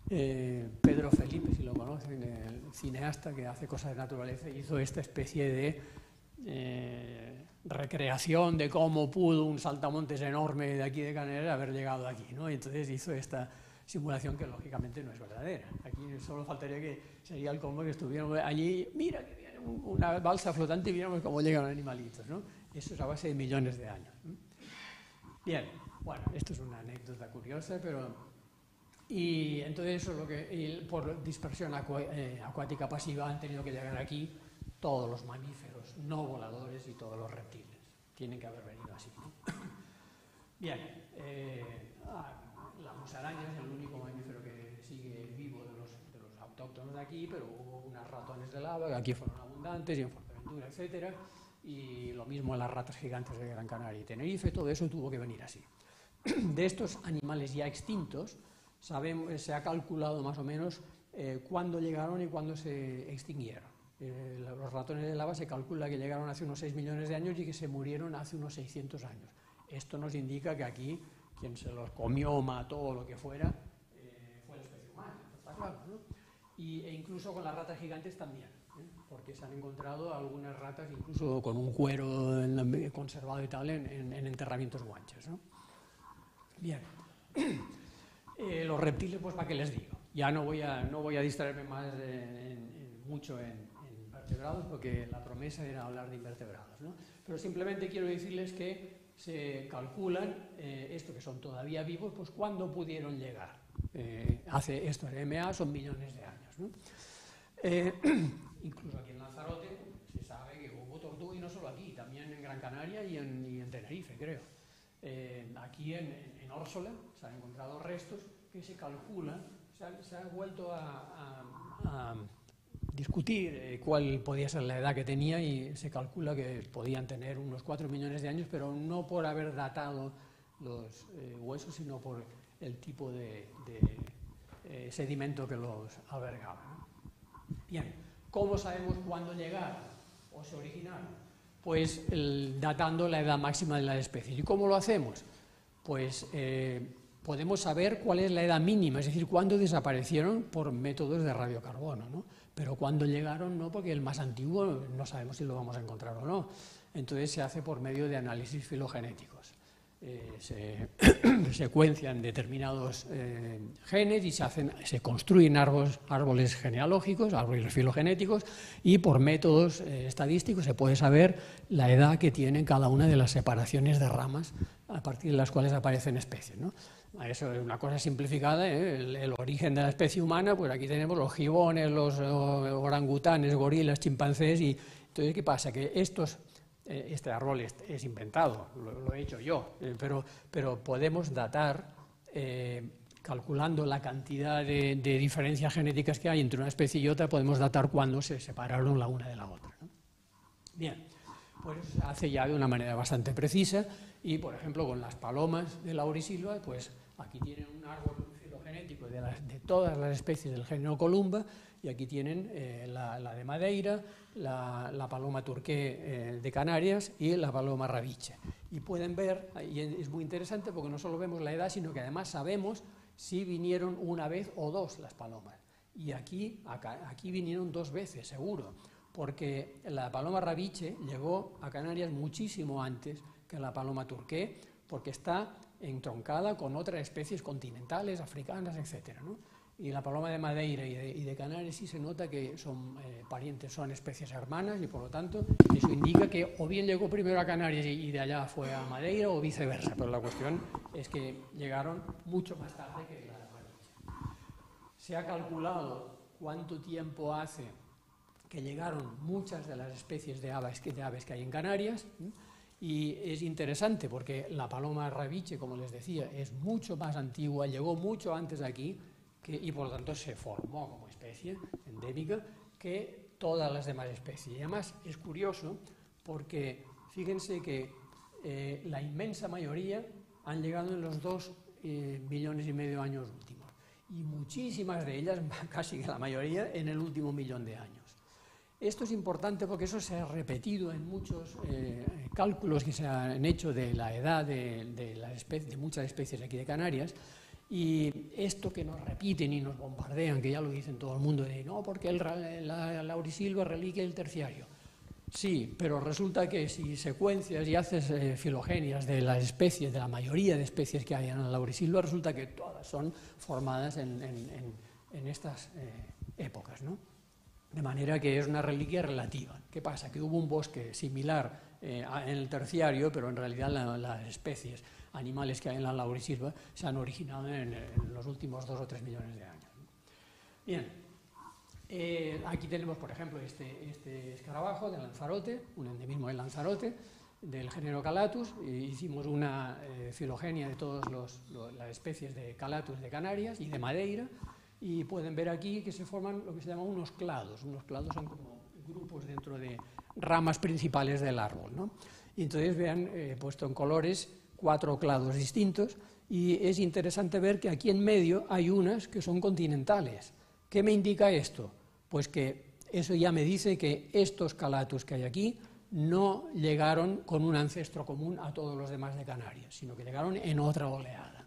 Pedro Felipe, si lo conocen, el cineasta que hace cosas de naturaleza, hizo esta especie de recreación de cómo pudo un saltamontes enorme de aquí de Canarias haber llegado aquí, ¿no? Y entonces hizo esta simulación que lógicamente no es verdadera. Aquí solo faltaría que sería el colmo que estuviéramos allí, mira que viene una balsa flotante y viéramos cómo llegan los animalitos, ¿no? Eso es a base de millones de años, ¿no? Bien, bueno, esto es una anécdota curiosa, pero... Y entonces eso es lo que, por dispersión acuática pasiva han tenido que llegar aquí todos los mamíferos no voladores y todos los reptiles. Tienen que haber venido así, ¿no? Bien, la musaraña es el único mamífero que sigue vivo de los autóctonos de aquí, pero hubo unos ratones de lava que aquí fueron abundantes y en Fuerteventura, etcétera, y lo mismo las ratas gigantes de Gran Canaria y Tenerife, todo eso tuvo que venir así. De estos animales ya extintos, se ha calculado más o menos cuándo llegaron y cuándo se extinguieron. Los ratones de lava se calcula que llegaron hace unos 6 millones de años y que se murieron hace unos 600 años. Esto nos indica que aquí quien se los comió, mató o lo que fuera, fue la especie humana, está claro, ¿no? E incluso con las ratas gigantes también, porque se han encontrado algunas ratas incluso con un cuero conservado y tal en enterramientos guanches, ¿no? Bien. Los reptiles, pues para qué les digo. Ya no voy a distraerme más mucho en vertebrados, porque la promesa era hablar de invertebrados, ¿no? Pero simplemente quiero decirles que se calculan, esto que son todavía vivos, pues cuándo pudieron llegar. Hace esto en MA son millones de años, ¿no? Incluso aquí en Lanzarote se sabe que hubo tortuga, y no solo aquí, también en Gran Canaria y en Tenerife, creo. Aquí en Órsola se han encontrado restos que se calculan, se ha vuelto a discutir cuál podía ser la edad que tenía, y se calcula que podían tener unos 4 millones de años, pero no por haber datado los huesos, sino por el tipo de sedimento que los albergaba, ¿no? Bien, ¿cómo sabemos cuándo llegaron o se originaron? Pues datando la edad máxima de las especies. ¿Y cómo lo hacemos? Pues podemos saber cuál es la edad mínima, es decir, cuándo desaparecieron por métodos de radiocarbono, ¿no? Pero cuándo llegaron no, porque el más antiguo no sabemos si lo vamos a encontrar o no. Entonces se hace por medio de análisis filogenéticos. Se secuencian determinados genes y se construyen árboles genealógicos, árboles filogenéticos, y por métodos estadísticos se puede saber la edad que tienen cada una de las separaciones de ramas a partir de las cuales aparecen especies, ¿no? Eso es una cosa simplificada, el origen de la especie humana, pues aquí tenemos los gibones, los orangutanes, gorilas, chimpancés, y entonces ¿qué pasa? Que este árbol es inventado, lo he hecho yo, pero podemos datar, calculando la cantidad de diferencias genéticas que hay entre una especie y otra, podemos datar cuándo se separaron la una de la otra, ¿no? Bien, pues se hace ya de una manera bastante precisa, y por ejemplo con las palomas de laurisilva, pues aquí tienen un árbol filogenético de todas las especies del género Columba, y aquí tienen la de Madeira, la paloma turqué de Canarias y la paloma rabiche. Y pueden ver, y es muy interesante porque no solo vemos la edad, sino que además sabemos si vinieron una vez o dos las palomas. Y aquí vinieron dos veces, seguro, porque la paloma rabiche llegó a Canarias muchísimo antes que la paloma turqué, porque está entroncada con otras especies continentales, africanas, etc., ¿no? Y la paloma de Madeira y de Canarias sí se nota que son parientes, son especies hermanas, y por lo tanto eso indica que o bien llegó primero a Canarias y de allá fue a Madeira, o viceversa, pero la cuestión es que llegaron mucho más tarde que la rabiche. Se ha calculado cuánto tiempo hace que llegaron muchas de las especies de aves que hay en Canarias, y es interesante porque la paloma rabiche, como les decía, es mucho más antigua, llegó mucho antes de aquí, y por lo tanto se formó como especie endémica que todas las demás especies. Y además es curioso porque fíjense que la inmensa mayoría han llegado en los 2,5 millones de años últimos, y muchísimas de ellas, casi la mayoría, en el último 1.000.000 de años. Esto es importante porque eso se ha repetido en muchos cálculos que se han hecho de la edad de muchas especies aquí de Canarias. Y esto que nos repiten y nos bombardean, que ya lo dicen todo el mundo, de no, porque la laurisilva es reliquia del terciario. Sí, pero resulta que si secuencias y haces filogenias de las especies, de la mayoría de especies que hay en la laurisilva, resulta que todas son formadas en estas épocas, ¿no? De manera que es una reliquia relativa. ¿Qué pasa? Que hubo un bosque similar en el terciario, pero en realidad las especies animales que hay en la laurisilva se han originado en los últimos 2 o 3 millones de años. Bien, aquí tenemos, por ejemplo, este escarabajo de Lanzarote, un endemismo de Lanzarote, del género Calathus. Hicimos una filogenia de todas las especies de Calathus de Canarias y de Madeira, y pueden ver aquí que se forman lo que se llaman unos clados. Unos clados son como grupos dentro de ramas principales del árbol, ¿no? Y entonces vean, puesto en colores, 4 clados distintos, y es interesante ver que aquí en medio hay unas que son continentales. ¿Qué me indica esto? Pues que eso ya me dice que estos Calathus que hay aquí no llegaron con un ancestro común a todos los demás de Canarias, sino que llegaron en otra oleada.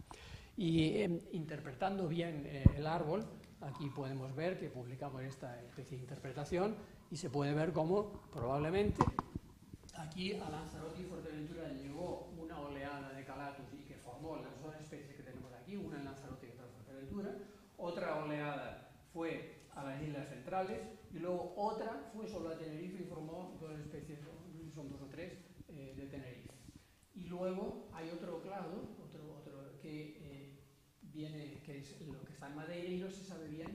Y interpretando bien el árbol, aquí podemos ver que publicamos esta especie de interpretación, y se puede ver cómo probablemente aquí a Lanzarote y Fuerteventura llegó una oleada de Calathus y que formó las dos especies que tenemos aquí, una en Lanzarote y otra en Fuerteventura. Otra oleada fue a las islas centrales, y luego otra fue solo a Tenerife y formó dos especies, son 2 o 3 de Tenerife. Y luego hay otro clado, otro que viene, que es lo que está en Madeira, y no se sabe bien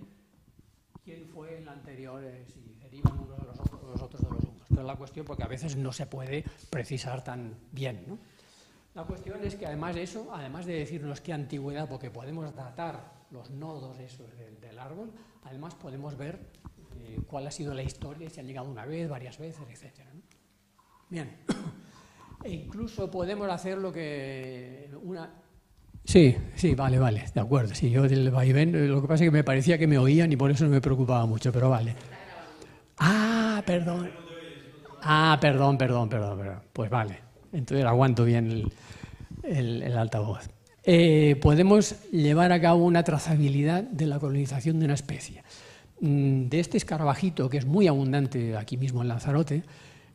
quién fue el anterior, si derivan unos de los otros de los unos. Pero la cuestión, porque a veces no se puede precisar tan bien, ¿no? La cuestión es que además de eso, además de decirnos qué antigüedad, porque podemos datar los nodos esos del árbol, además podemos ver cuál ha sido la historia, si han llegado una vez, varias veces, etc., ¿no? Bien, e incluso podemos hacer lo que Sí, vale, de acuerdo. Sí, yo del vaivén, lo que pasa es que me parecía que me oían y por eso no me preocupaba mucho, pero vale. Perdón. Perdón. Pues vale. Entonces aguanto bien el altavoz. podemos llevar a cabo una trazabilidad de la colonización de una especie. De este escarabajito, que es muy abundante aquí mismo en Lanzarote,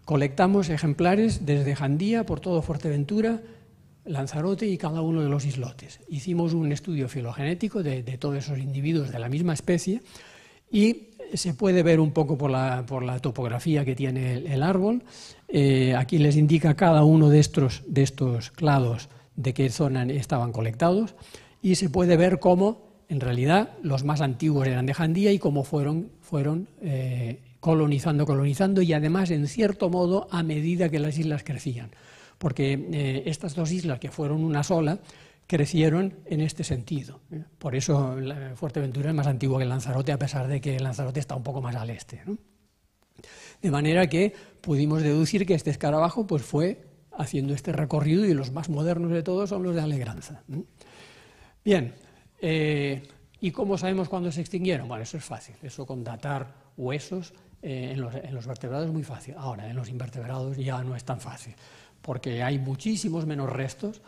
colectamos ejemplares desde Jandía por todo Fuerteventura, Lanzarote y cada uno de los islotes. Hicimos un estudio filogenético de todos esos individuos de la misma especie y se puede ver un poco por la topografía que tiene el árbol. Aquí les indica cada uno de estos clados de qué zona estaban colectados y se puede ver cómo en realidad los más antiguos eran de Jandía y cómo fueron colonizando y además en cierto modo a medida que las islas crecían, porque estas dos islas que fueron una sola crecieron en este sentido. Por eso Fuerteventura es más antiguo que Lanzarote, a pesar de que Lanzarote está un poco más al este, ¿no? De manera que pudimos deducir que este escarabajo pues, fue haciendo este recorrido y los más modernos de todos son los de Alegranza. Bien, ¿y cómo sabemos cuándo se extinguieron? Bueno, eso es fácil, eso con datar huesos en los vertebrados es muy fácil. Ahora, en los invertebrados ya no es tan fácil, porque hay muchísimos menos restos.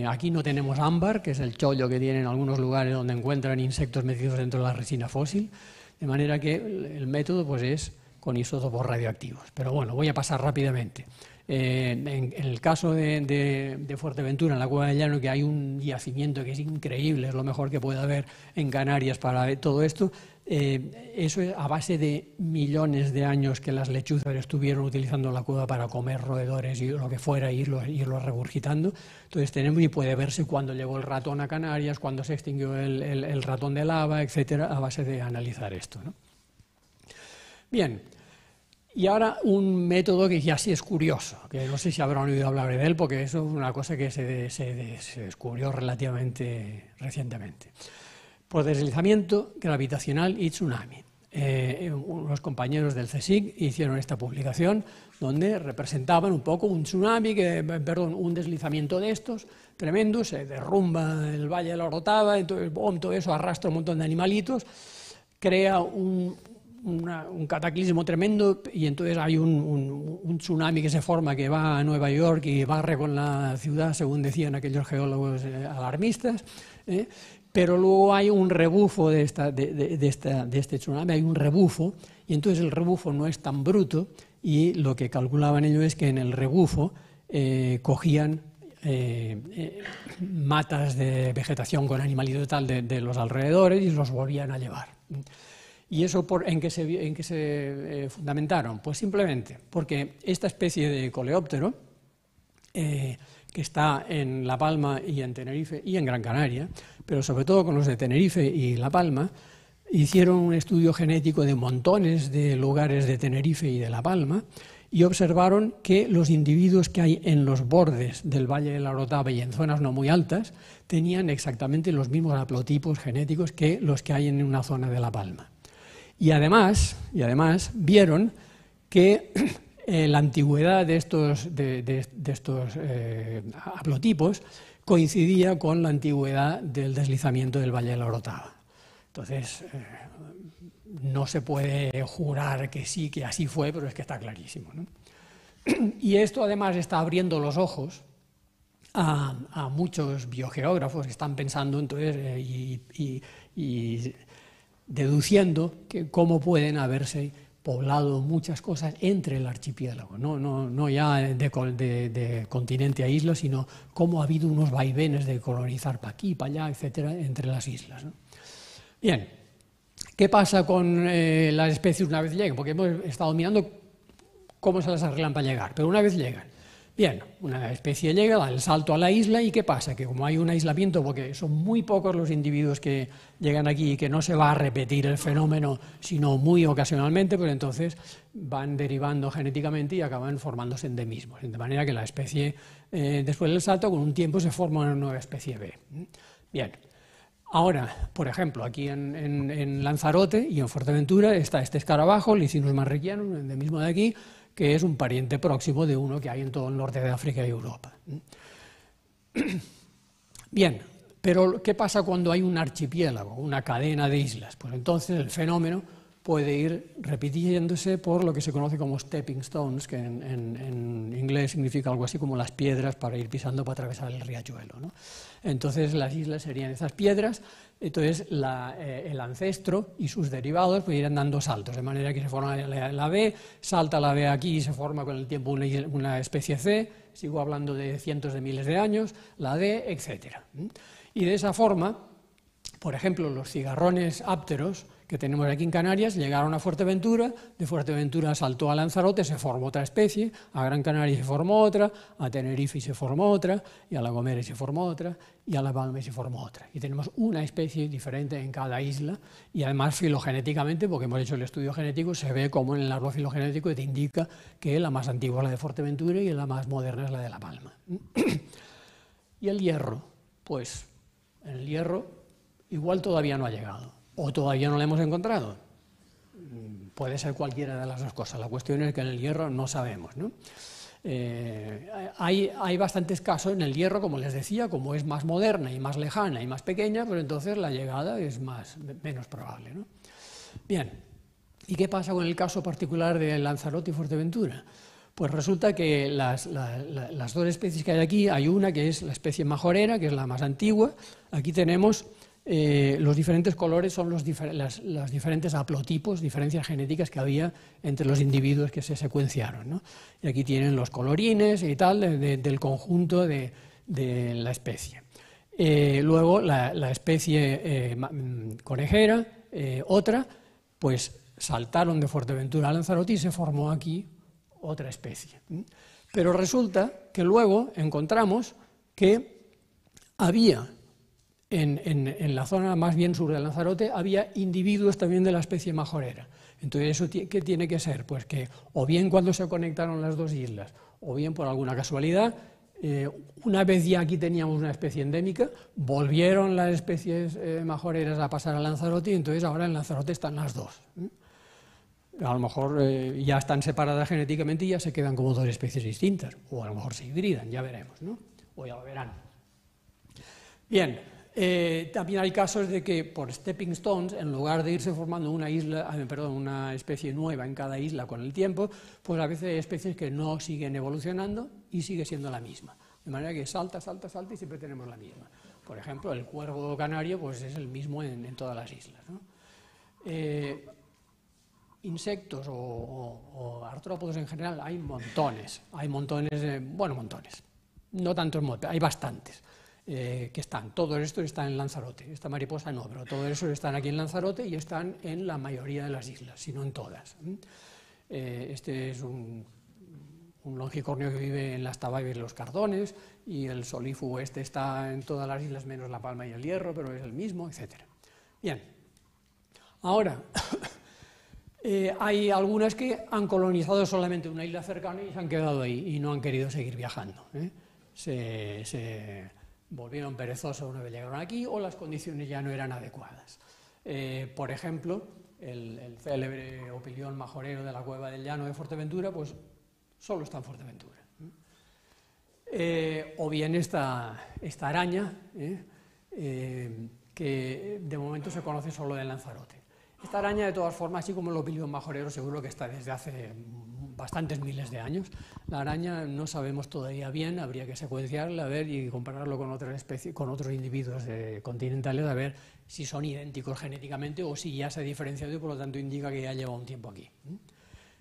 Aquí no tenemos ámbar, que es el chollo que tienen en algunos lugares donde encuentran insectos metidos dentro de la resina fósil, de manera que el método pues, es con isótopos radioactivos. Pero bueno, voy a pasar rápidamente. En el caso de Fuerteventura, en la Cueva del Llano, que hay un yacimiento que es increíble, es lo mejor que puede haber en Canarias para todo esto, eso es a base de millones de años que las lechuzas estuvieron utilizando la cueva para comer roedores y lo que fuera, irlo regurgitando. Entonces tenemos, y puede verse cuando llegó el ratón a Canarias, cuando se extinguió el ratón de lava, etcétera, a base de analizar esto, ¿no? Bien. Y ahora un método que ya sí es curioso, que no sé si habrán oído hablar de él, porque eso es una cosa que se descubrió relativamente recientemente. Por deslizamiento gravitacional y tsunami. Unos compañeros del CSIC hicieron esta publicación donde representaban un poco un tsunami, un deslizamiento de estos tremendo, se derrumba el Valle de la Orotava, entonces todo eso arrastra un montón de animalitos, crea un cataclismo tremendo y entonces hay un tsunami que se forma que va a Nueva York y barre con la ciudad, según decían aquellos geólogos alarmistas, pero luego hay un rebufo de este tsunami, hay un rebufo, y entonces el rebufo no es tan bruto y lo que calculaban ellos es que en el rebufo cogían matas de vegetación con animalitos tal de los alrededores y los volvían a llevar. ¿Y eso en qué se fundamentaron? Pues simplemente porque esta especie de coleóptero, que está en La Palma y en Tenerife y en Gran Canaria, pero sobre todo con los de Tenerife y La Palma, hicieron un estudio genético de montones de lugares de Tenerife y de La Palma y observaron que los individuos que hay en los bordes del Valle de la Orotava y en zonas no muy altas tenían exactamente los mismos haplotipos genéticos que los que hay en una zona de La Palma. Y además vieron que la antigüedad de estos haplotipos coincidía con la antigüedad del deslizamiento del Valle de la Orotava. Entonces, no se puede jurar que sí, que así fue, pero es que está clarísimo, ¿no? Y esto además está abriendo los ojos a muchos biogeógrafos que están pensando entonces y deduciendo que cómo pueden haberse poblado muchas cosas entre el archipiélago, no ya de continente a isla, sino cómo ha habido unos vaivenes de colonizar para aquí, para allá, etcétera, entre las islas, ¿no? Bien, ¿qué pasa con las especies una vez llegan? Porque hemos estado mirando cómo se las arreglan para llegar, pero una vez llegan. Bien, una especie llega, da el salto a la isla y ¿qué pasa? Que como hay un aislamiento, porque son muy pocos los individuos que llegan aquí y que no se va a repetir el fenómeno, sino muy ocasionalmente, pues entonces van derivando genéticamente y acaban formándose endemismos. De manera que la especie, después del salto, con un tiempo se forma una nueva especie B. Bien, ahora, por ejemplo, aquí en Lanzarote y en Fuerteventura está este escarabajo, Licinus marrequianus, un endemismo de aquí, que es un pariente próximo de uno que hay en todo el norte de África y Europa. Bien, pero ¿qué pasa cuando hay un archipiélago, una cadena de islas? Pues entonces el fenómeno puede ir repitiéndose por lo que se conoce como stepping stones, que en inglés significa algo así como las piedras para ir pisando para atravesar el riachuelo, ¿no? Entonces las islas serían esas piedras, entonces el ancestro y sus derivados pues irán dando saltos, de manera que se forma la B, salta la B aquí y se forma con el tiempo una especie C, sigo hablando de cientos de miles de años, la D, etc. Y de esa forma, por ejemplo, los cigarrones ápteros que tenemos aquí en Canarias llegaron a Fuerteventura, de Fuerteventura saltó a Lanzarote, se formó otra especie, a Gran Canaria se formó otra, a Tenerife se formó otra, y a La Gomera se formó otra, y a La Palma se formó otra. Y tenemos una especie diferente en cada isla, y además filogenéticamente, porque hemos hecho el estudio genético, se ve como en el árbol filogenético te indica que la más antigua es la de Fuerteventura y la más moderna es la de La Palma. Y el hierro, pues el hierro igual todavía no ha llegado. ¿O todavía no lo hemos encontrado? Puede ser cualquiera de las dos cosas. La cuestión es que en el hierro no sabemos, ¿no? Hay bastantes casos en el hierro, como les decía, como es más moderna y más lejana y más pequeña, pues entonces la llegada es menos probable, ¿no? Bien, ¿y qué pasa con el caso particular de Lanzarote y Fuerteventura? Pues resulta que las dos especies que hay aquí, hay una que es la especie majorera, que es la más antigua. Aquí tenemos los diferentes colores, son los diferentes haplotipos, diferencias genéticas que había entre los individuos que se secuenciaron, ¿no? Y aquí tienen los colorines y tal del conjunto de la especie. Luego la especie conejera, otra, pues saltaron de Fuerteventura a Lanzarote y se formó aquí otra especie. Pero resulta que luego encontramos que había en la zona más bien sur de Lanzarote, había individuos también de la especie majorera. Entonces, ¿eso qué tiene que ser? Pues que o bien cuando se conectaron las dos islas, o bien por alguna casualidad, una vez ya aquí teníamos una especie endémica, volvieron las especies majoreras a pasar a Lanzarote y entonces ahora en Lanzarote están las dos. A lo mejor ya están separadas genéticamente y ya se quedan como dos especies distintas, o a lo mejor se hibridan, ya veremos, ¿no? O ya lo verán. Bien, también hay casos de que por stepping stones, en lugar de irse formando una especie nueva en cada isla con el tiempo, pues a veces hay especies que no siguen evolucionando y sigue siendo la misma. De manera que salta y siempre tenemos la misma. Por ejemplo, el cuervo canario pues es el mismo en todas las islas, ¿no? Insectos o artrópodos en general hay montones, montones, no tantos, hay bastantes que están, todos estos están en Lanzarote, esta mariposa no, pero todos esos están aquí en Lanzarote y están en la mayoría de las islas, si no en todas. Este es un longicornio que vive en las Tabaiba y los Cardones, y el solífugo está en todas las islas menos La Palma y el Hierro, pero es el mismo, etc. Bien, ahora hay algunas que han colonizado solamente una isla cercana y se han quedado ahí y no han querido seguir viajando. Se volvieron perezosos una vez llegaron aquí o las condiciones ya no eran adecuadas. Por ejemplo, el célebre opilión majorero de la Cueva del Llano de Fuerteventura, pues solo está en Fuerteventura. O bien esta araña, que de momento se conoce solo de Lanzarote. Esta araña, de todas formas, así como el opilión majorero, seguro que está desde hace bastantes miles de años. La araña no sabemos todavía bien, habría que secuenciarla, a ver, y compararlo con otras especies, con otros individuos continentales, a ver si son idénticos genéticamente o si ya se ha diferenciado y por lo tanto indica que ya lleva un tiempo aquí.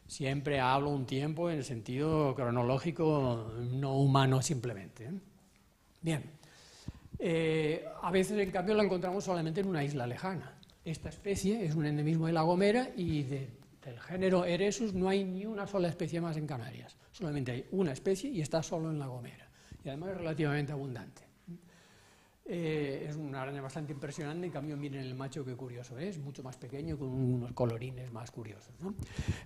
Siempre hablo un tiempo en el sentido cronológico, no humano simplemente. Bien, a veces en cambio la encontramos solamente en una isla lejana. Esta especie es un endemismo de La Gomera y del género Eresus no hay ni una sola especie más en Canarias. Solamente hay una especie y está solo en La Gomera. Y además es relativamente abundante. Es una araña bastante impresionante, en cambio miren el macho qué curioso es, mucho más pequeño con unos colorines más curiosos, ¿no?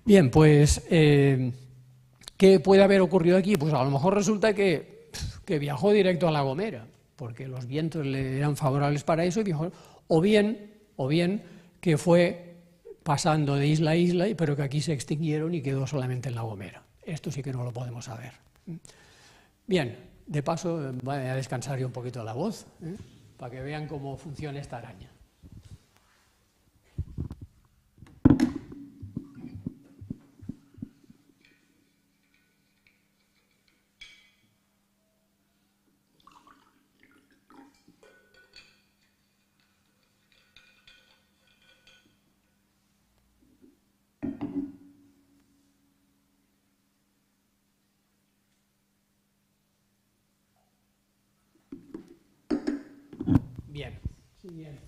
Bien, pues, ¿qué puede haber ocurrido aquí? Pues a lo mejor resulta que viajó directo a La Gomera, porque los vientos le eran favorables para eso, y viajó, o bien que fue pasando de isla a isla, pero que aquí se extinguieron y quedó solamente en La Gomera. Esto sí que no lo podemos saber. Bien, de paso voy a descansar yo un poquito la voz, para que vean cómo funciona esta araña. Bien, siguiente.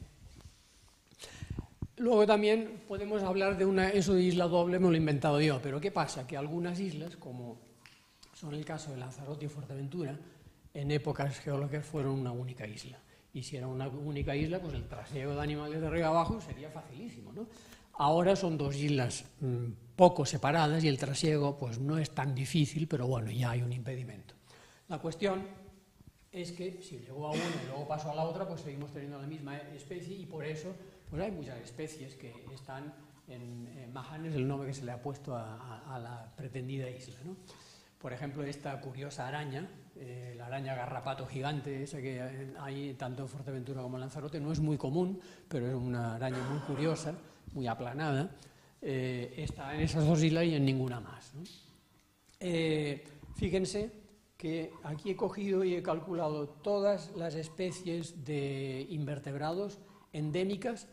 Luego también podemos hablar de eso de isla doble, me lo he inventado yo, pero ¿qué pasa? Que algunas islas, como son el caso de Lanzarote y Fuerteventura, en épocas geológicas fueron una única isla. Y si era una única isla, pues el trasiego de animales de arriba abajo sería facilísimo, ¿no? Ahora son dos islas poco separadas y el trasiego pues no es tan difícil, pero bueno, ya hay un impedimento. La cuestión es que si llegó a una y luego pasó a la otra, pues seguimos teniendo la misma especie y por eso pues hay muchas especies que están en Mahanes, el nombre que se le ha puesto a la pretendida isla, ¿no? Por ejemplo, esta curiosa araña, la araña garrapato gigante, esa que hay tanto en Fuerteventura como en Lanzarote, no es muy común, pero es una araña muy curiosa, muy aplanada, está en esas dos islas y en ninguna más, ¿no? Fíjense que aquí he cogido y he calculado todas las especies de invertebrados endémicas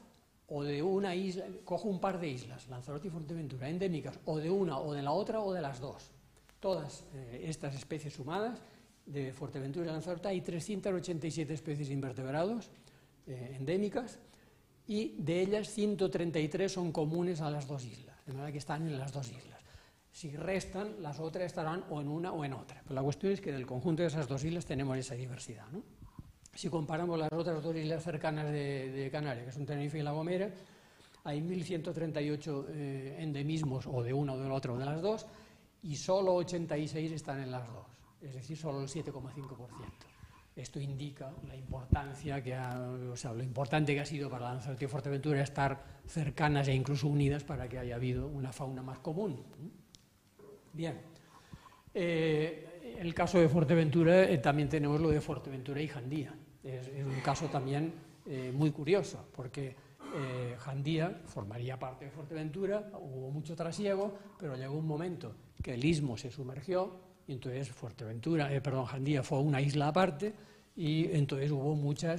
o de una isla, cojo un par de islas, Lanzarote y Fuerteventura, endémicas o de una o de la otra o de las dos. Todas estas especies sumadas, de Fuerteventura y Lanzarote, hay 387 especies de invertebrados endémicas y de ellas 133 son comunes a las dos islas, de manera que están en las dos islas. Si restan, las otras estarán o en una o en otra. Pero la cuestión es que del conjunto de esas dos islas tenemos esa diversidad, ¿no? Si comparamos las otras dos islas cercanas de Canarias, que son Tenerife y La Gomera, hay 1.138 endemismos o de una o de la otra o de las dos, y solo 86 están en las dos, es decir, solo el 7,5%. Esto indica la importancia lo importante que ha sido para Lanzarote y Fuerteventura estar cercanas e incluso unidas para que haya habido una fauna más común. Bien, en el caso de Fuerteventura también tenemos lo de Fuerteventura y Jandía. Es un caso también muy curioso, porque Jandía formaría parte de Fuerteventura, hubo mucho trasiego, pero llegó un momento que el istmo se sumergió y entonces Jandía fue una isla aparte y entonces hubo mucha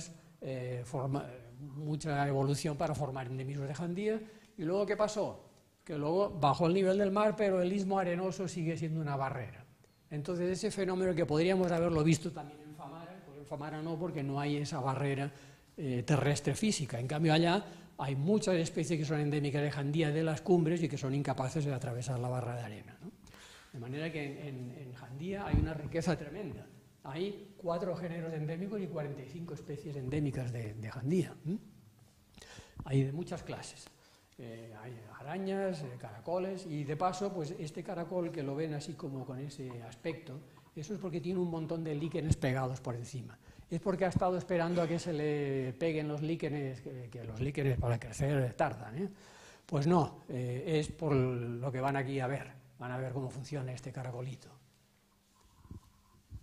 evolución para formar endemismos de Jandía. ¿Y luego qué pasó? Que luego bajó el nivel del mar, pero el istmo arenoso sigue siendo una barrera. Entonces ese fenómeno que podríamos haberlo visto también en Famara, pues en Famara no, porque no hay esa barrera terrestre física. En cambio allá hay muchas especies que son endémicas de Jandía, de las cumbres, y que son incapaces de atravesar la barra de arena, ¿no? De manera que en Jandía hay una riqueza tremenda. Hay 4 géneros endémicos y 45 especies endémicas de Jandía. Hay de muchas clases. Hay arañas, caracoles, y de paso, pues este caracol que lo ven así como con ese aspecto, eso es porque tiene un montón de líquenes pegados por encima. Es porque ha estado esperando a que se le peguen los líquenes, que los líquenes para crecer tardan, ¿eh? Pues no, es por lo que van aquí a ver. Van a ver cómo funciona este caracolito.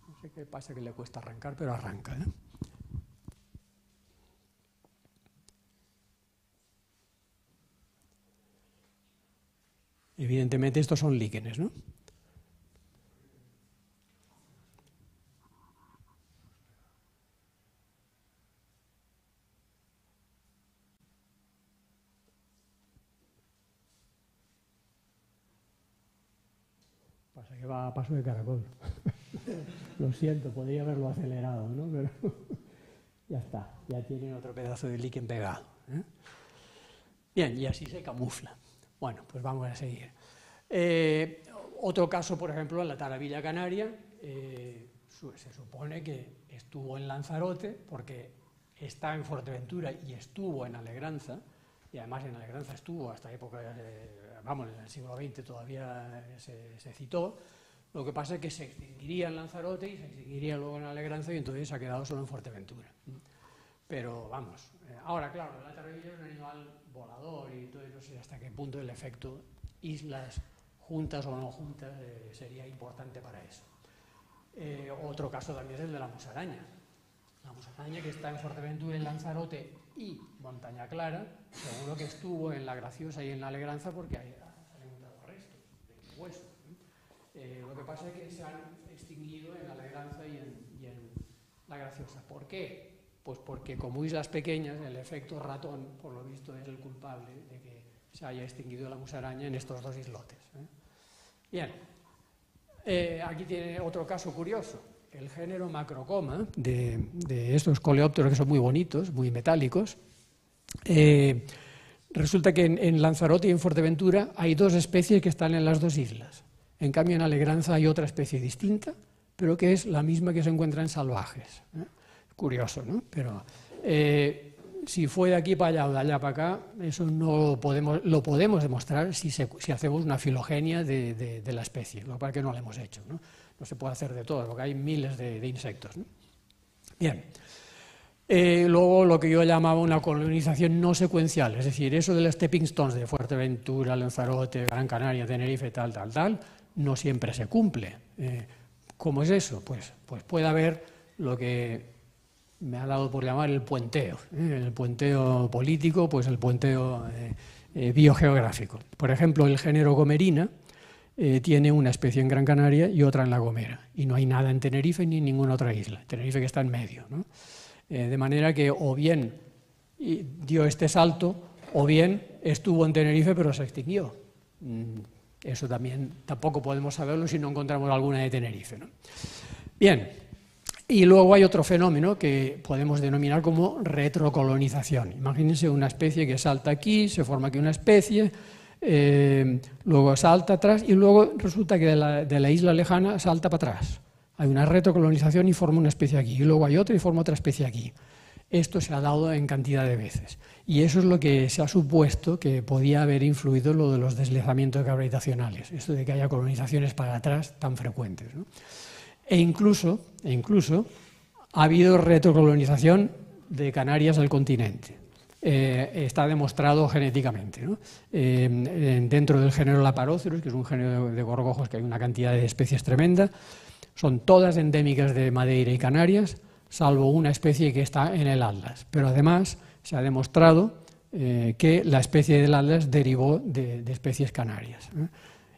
No sé qué pasa, que le cuesta arrancar, pero arranca, ¿eh? Evidentemente estos son líquenes, ¿no? Pasa que va a paso de caracol. Lo siento, podría haberlo acelerado, ¿no? Pero ya está, ya tienen otro pedazo de líquen pegado, ¿eh? Bien, y así se camufla. Bueno, pues vamos a seguir. Otro caso, por ejemplo, en la Taravilla canaria, se supone que estuvo en Lanzarote porque está en Fuerteventura y estuvo en Alegranza, y además en Alegranza estuvo hasta época, en el siglo XX todavía se citó. Lo que pasa es que se extinguiría en Lanzarote y se extinguiría luego en Alegranza y entonces se ha quedado solo en Fuerteventura. Pero vamos, ahora claro, la taravilla es un animal volador y entonces no sé hasta qué punto el efecto islas juntas o no juntas sería importante para eso. Otro caso también es el de la musaraña. La musaraña, que está en Fuerteventura, en Lanzarote y Montaña Clara, seguro que estuvo en La Graciosa y en La Alegranza porque se han encontrado restos de huesos. Lo que pasa es que se han extinguido en La Alegranza y en La Graciosa. ¿Por qué? Pues porque como islas pequeñas, el efecto ratón, por lo visto, es el culpable de que se haya extinguido la musaraña en estos dos islotes. Bien, aquí tiene otro caso curioso. el género Macrocoma, de estos coleópteros que son muy bonitos, muy metálicos, resulta que en Lanzarote y en Fuerteventura hay dos especies que están en las dos islas. En cambio, en Alegranza hay otra especie distinta, pero que es la misma que se encuentra en Salvajes. Curioso, ¿no? Pero si fue de aquí para allá o de allá para acá, eso no lo podemos demostrar si hacemos una filogenia de la especie, lo que pasa es que no lo hemos hecho, ¿no? No se puede hacer de todo, porque hay miles de insectos, ¿no? Bien. Luego lo que yo llamaba una colonización no secuencial, es decir, eso de las stepping stones de Fuerteventura, Lanzarote, Gran Canaria, Tenerife, tal, no siempre se cumple. ¿Cómo es eso? Pues puede haber lo que me ha dado por llamar el puenteo político, pues el puenteo biogeográfico. Por ejemplo, el género Gomerina tiene una especie en Gran Canaria y otra en La Gomera, y no hay nada en Tenerife ni en ninguna otra isla. Tenerife que está en medio, ¿no? De manera que o bien dio este salto o bien estuvo en Tenerife pero se extinguió. Eso tampoco podemos saberlo si no encontramos alguna de Tenerife, ¿no? Bien, y luego hay otro fenómeno que podemos denominar como retrocolonización. Imagínense una especie que salta aquí, se forma aquí una especie, luego salta atrás y luego resulta que de la isla lejana salta para atrás. Hay una retrocolonización y forma una especie aquí, y luego hay otra y forma otra especie aquí. Esto se ha dado en cantidad de veces, y eso es lo que se ha supuesto que podía haber influido lo de los deslizamientos gravitacionales, esto de que haya colonizaciones para atrás tan frecuentes, ¿no? E incluso ha habido retrocolonización de Canarias al continente. Está demostrado genéticamente, ¿no? Dentro del género Laparocerus, que es un género de gorgojos que hay una cantidad de especies tremenda. Son todas endémicas de Madeira y Canarias, salvo una especie que está en el Atlas. Pero además se ha demostrado que la especie del Atlas derivó de especies canarias.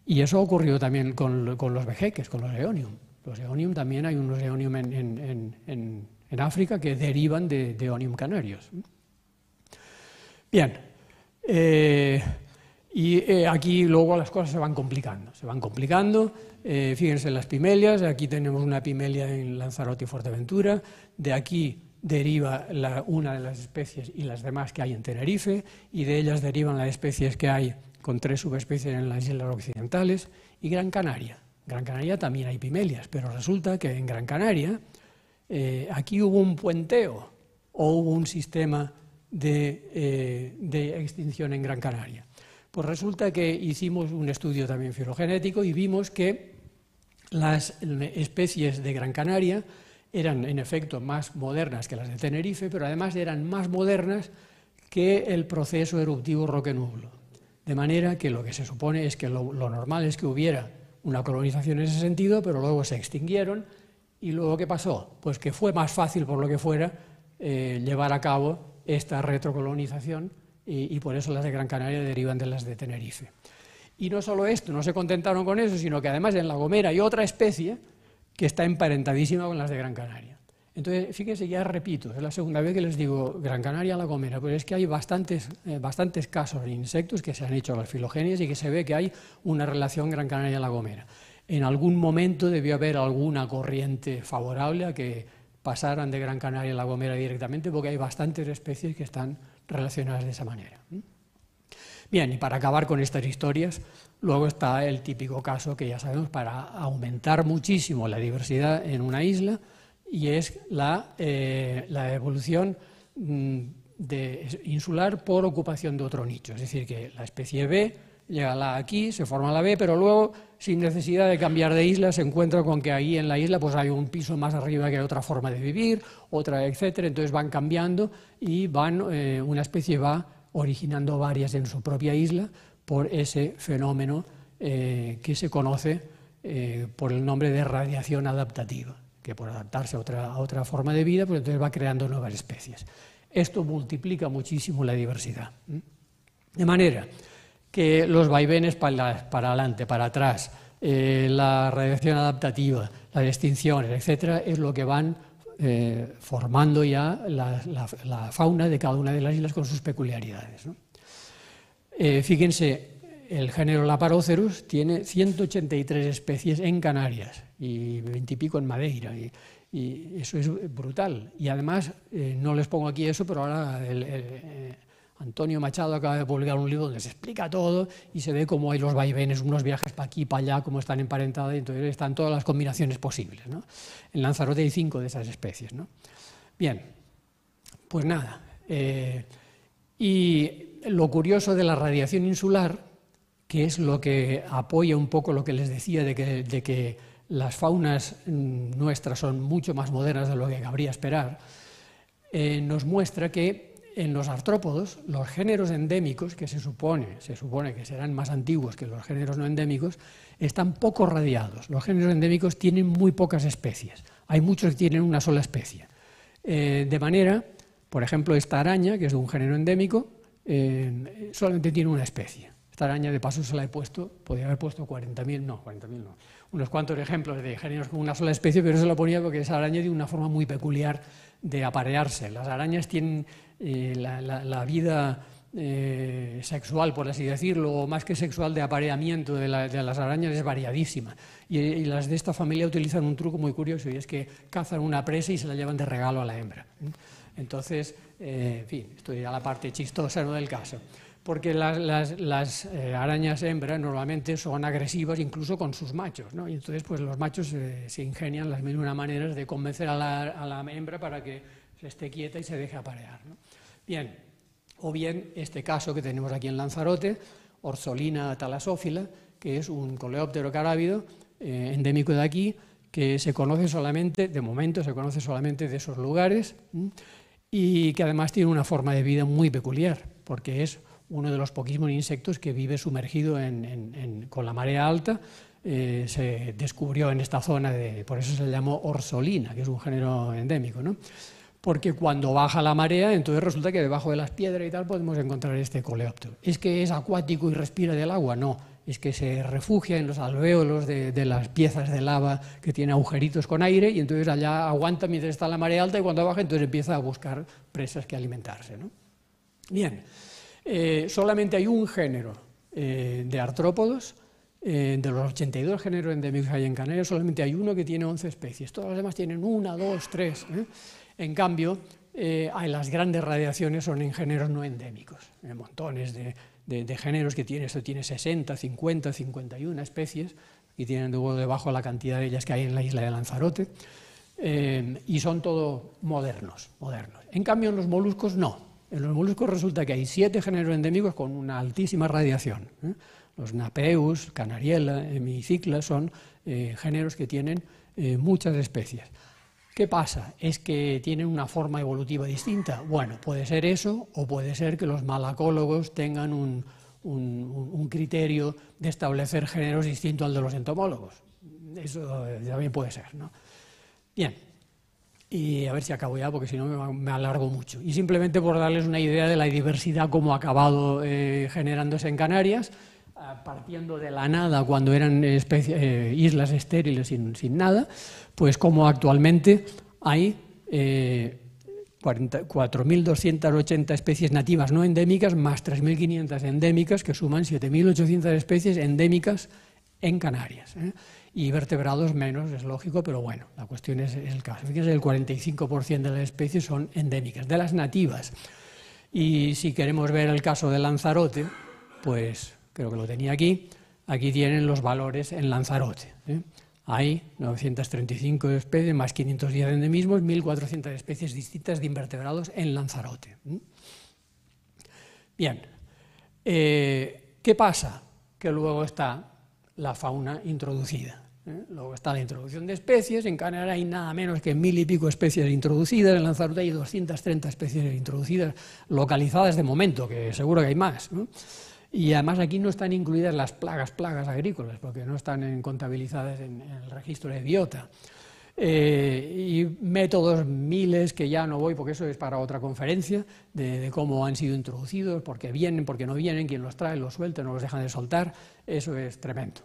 Y eso ocurrió también con los vejeques, con los eonium. Los eonium también hay unos eonium en África que derivan de eonium canarios. Bien. Aquí luego las cosas se van complicando. Fíjense en las pimelias, aquí tenemos una pimelia en Lanzarote y Fuerteventura, de aquí deriva una de las especies y las demás que hay en Tenerife, y de ellas derivan las especies que hay con 3 subespecies en las islas occidentales, y Gran Canaria. Gran Canaria también hay pimelias, pero resulta que en Gran Canaria aquí hubo un puenteo o hubo un sistema de extinción en Gran Canaria. Pues resulta que hicimos un estudio también filogenético y vimos que las especies de Gran Canaria eran en efecto más modernas que las de Tenerife, pero además eran más modernas que el proceso eruptivo Roque-Nublo. De manera que lo que se supone es que lo normal es que hubiera una colonización en ese sentido, pero luego se extinguieron, y luego ¿qué pasó? Pues que fue más fácil, por lo que fuera, llevar a cabo esta retrocolonización, y por eso las de Gran Canaria derivan de las de Tenerife. Y no solo esto, no se contentaron con eso, sino que además en La Gomera hay otra especie que está emparentadísima con las de Gran Canaria. Entonces, fíjense, ya repito, es la segunda vez que les digo Gran Canaria, La Gomera, pero es que hay bastantes casos de insectos que se han hecho las filogenias y que se ve que hay una relación Gran Canaria-La Gomera. En algún momento debió haber alguna corriente favorable a que pasaran de Gran Canaria a La Gomera directamente, porque hay bastantes especies que están relacionadas de esa manera. Bien, y para acabar con estas historias, luego está el típico caso que ya sabemos para aumentar muchísimo la diversidad en una isla, y es la evolución insular por ocupación de otro nicho. Es decir, que la especie B llega aquí, se forma la B, pero luego, sin necesidad de cambiar de isla, se encuentra con que ahí en la isla pues hay un piso más arriba que hay otra forma de vivir, otra, etcétera. Entonces van cambiando y una especie va originando varias en su propia isla por ese fenómeno que se conoce por el nombre de radiación adaptativa, que por adaptarse a otra forma de vida, pues entonces va creando nuevas especies. Esto multiplica muchísimo la diversidad. De manera que los vaivenes para adelante, para atrás, la radiación adaptativa, las extinciones, etcétera, es lo que van formando ya la fauna de cada una de las islas con sus peculiaridades, ¿no? Fíjense, el género Laparocerus tiene 183 especies en Canarias y 20 y pico en Madeira, y eso es brutal. Y además, no les pongo aquí eso, pero ahora Antonio Machado acaba de publicar un libro donde se explica todo y se ve cómo hay los vaivenes, unos viajes para aquí, para allá, cómo están emparentadas, y entonces están todas las combinaciones posibles, ¿no? En Lanzarote hay 5 de esas especies, ¿no? Bien, pues nada. Y lo curioso de la radiación insular, que es lo que apoya un poco lo que les decía de que las faunas nuestras son mucho más modernas de lo que cabría esperar, nos muestra que en los artrópodos, los géneros endémicos, que se supone que serán más antiguos que los géneros no endémicos, están poco radiados. Los géneros endémicos tienen muy pocas especies. Hay muchos que tienen una sola especie. De manera, por ejemplo, esta araña, que es de un género endémico, solamente tiene una especie. Esta araña, de paso, se la he puesto, podría haber puesto 40.000 no, unos cuantos ejemplos de géneros con una sola especie, pero se lo ponía porque esa araña tiene una forma muy peculiar de aparearse. Las arañas tienen la vida sexual, por así decirlo, o más que sexual, de apareamiento de las arañas es variadísima. Y las de esta familia utilizan un truco muy curioso, y es que cazan una presa y se la llevan de regalo a la hembra. Entonces, en fin, esto ya la parte chistosa, ¿no?, del caso. Porque las arañas hembras normalmente son agresivas incluso con sus machos, ¿no? Y entonces pues los machos se ingenian las mismas maneras de convencer a la hembra para que se esté quieta y se deje aparear, ¿no? Bien, o bien este caso que tenemos aquí en Lanzarote, Orsolina talasófila, que es un coleóptero carábido endémico de aquí, que se conoce solamente, de momento se conoce solamente de esos lugares, y que además tiene una forma de vida muy peculiar, porque es uno de los poquísimos insectos que vive sumergido con la marea alta. Se descubrió en esta zona, por eso se le llamó Orsolina, que es un género endémico, ¿no? Porque cuando baja la marea, entonces resulta que debajo de las piedras y tal podemos encontrar este coleóptero. ¿Es que es acuático y respira del agua? No, es que se refugia en los alvéolos de las piezas de lava que tiene agujeritos con aire, y entonces allá aguanta mientras está la marea alta, y cuando baja entonces empieza a buscar presas que alimentarse, ¿no? Bien. Solamente hay un género de artrópodos, de los 82 géneros endémicos que hay en Canarias, solamente hay uno que tiene 11 especies, todos los demás tienen 1, 2, 3. En cambio, las grandes radiaciones son en géneros no endémicos, montones de géneros que tiene, esto tiene 60, 50, 51 especies, y tienen luego debajo la cantidad de ellas que hay en la isla de Lanzarote, y son todos modernos. En cambio, en los moluscos no. En los moluscos resulta que hay 7 géneros endémicos con una altísima radiación. Los Napeus, Canariella, Hemicicla son géneros que tienen muchas especies. ¿Qué pasa? ¿Es que tienen una forma evolutiva distinta? Bueno, puede ser eso, o puede ser que los malacólogos tengan un criterio de establecer géneros distinto al de los entomólogos. Eso también puede ser, ¿no? Bien. Y a ver si acabo ya, porque si no me alargo mucho. Y simplemente por darles una idea de la diversidad, cómo ha acabado generándose en Canarias, partiendo de la nada cuando eran islas estériles sin nada, pues como actualmente hay 4.280 especies nativas no endémicas, más 3.500 endémicas, que suman 7.800 especies endémicas en Canarias. Y vertebrados menos, es lógico, pero bueno, la cuestión es el caso. Fíjense, el 45% de las especies son endémicas, de las nativas. Y si queremos ver el caso de Lanzarote, pues creo que lo tenía aquí, aquí tienen los valores en Lanzarote. Hay 935 especies, más 510 endemismos, 1.400 especies distintas de invertebrados en Lanzarote. Bien, ¿qué pasa? Que luego está la fauna introducida. Luego está la introducción de especies. En Canarias hay nada menos que 1.000 y pico especies introducidas, en Lanzarote hay 230 especies introducidas, localizadas de momento, que seguro que hay más, ¿no? Y además aquí no están incluidas las plagas agrícolas, porque no están contabilizadas en el registro de biota. Y métodos miles, que ya no voy porque eso es para otra conferencia, de cómo han sido introducidos, por qué vienen, por qué no vienen, quién los trae, los suelta, no los dejan de soltar, eso es tremendo.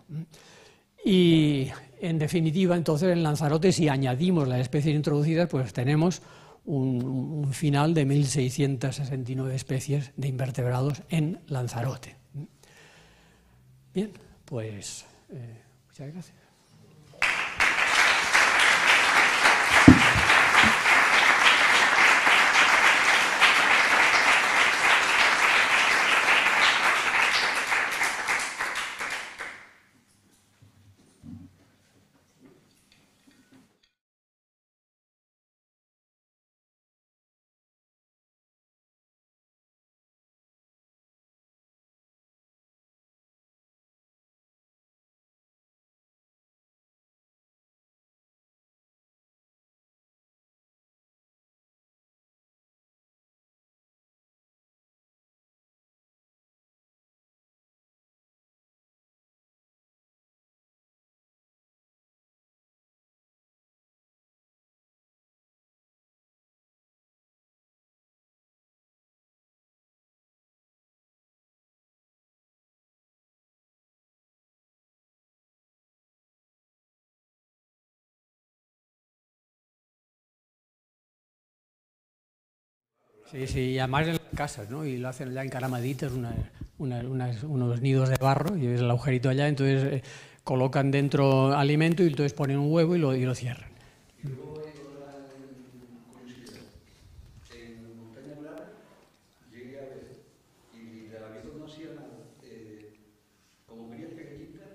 Y en definitiva, entonces en Lanzarote, si añadimos las especies introducidas, pues tenemos un final de 1.669 especies de invertebrados en Lanzarote. Bien, pues muchas gracias. Sí, sí, y además en las casas, ¿no? Y lo hacen ya encaramaditas, unos nidos de barro, y es el agujerito allá, entonces colocan dentro alimento y entonces ponen un huevo y lo cierran. Y luego hay otra curiosidad. En Montaña Clara llegué a ver, y de la que no hacía nada, como crías pequeñitas,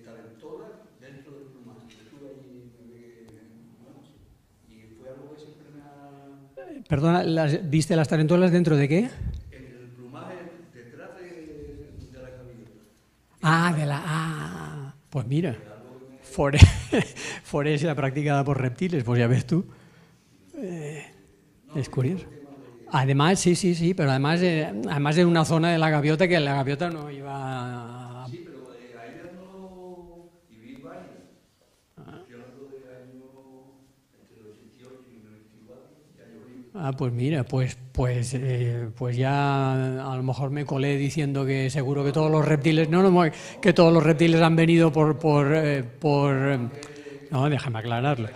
talentolas dentro del plumaje. Yo estuve allí, bueno, y fue algo que siempre me ha... Perdona, ¿viste las tarentuelas dentro de qué? En el plumaje detrás de la gaviota. Pues mira, foresia practicada por reptiles, pues ya ves tú. Es curioso. Además, sí, pero además en una zona de la gaviota que la gaviota no iba... Sí, pero a ella no... Y vi varias. Estoy hablando de años entre el 88 y el 94, ya yo vi. Pues mira, pues ya a lo mejor me colé diciendo que seguro que todos los reptiles... que todos los reptiles han venido no, déjame aclararlo.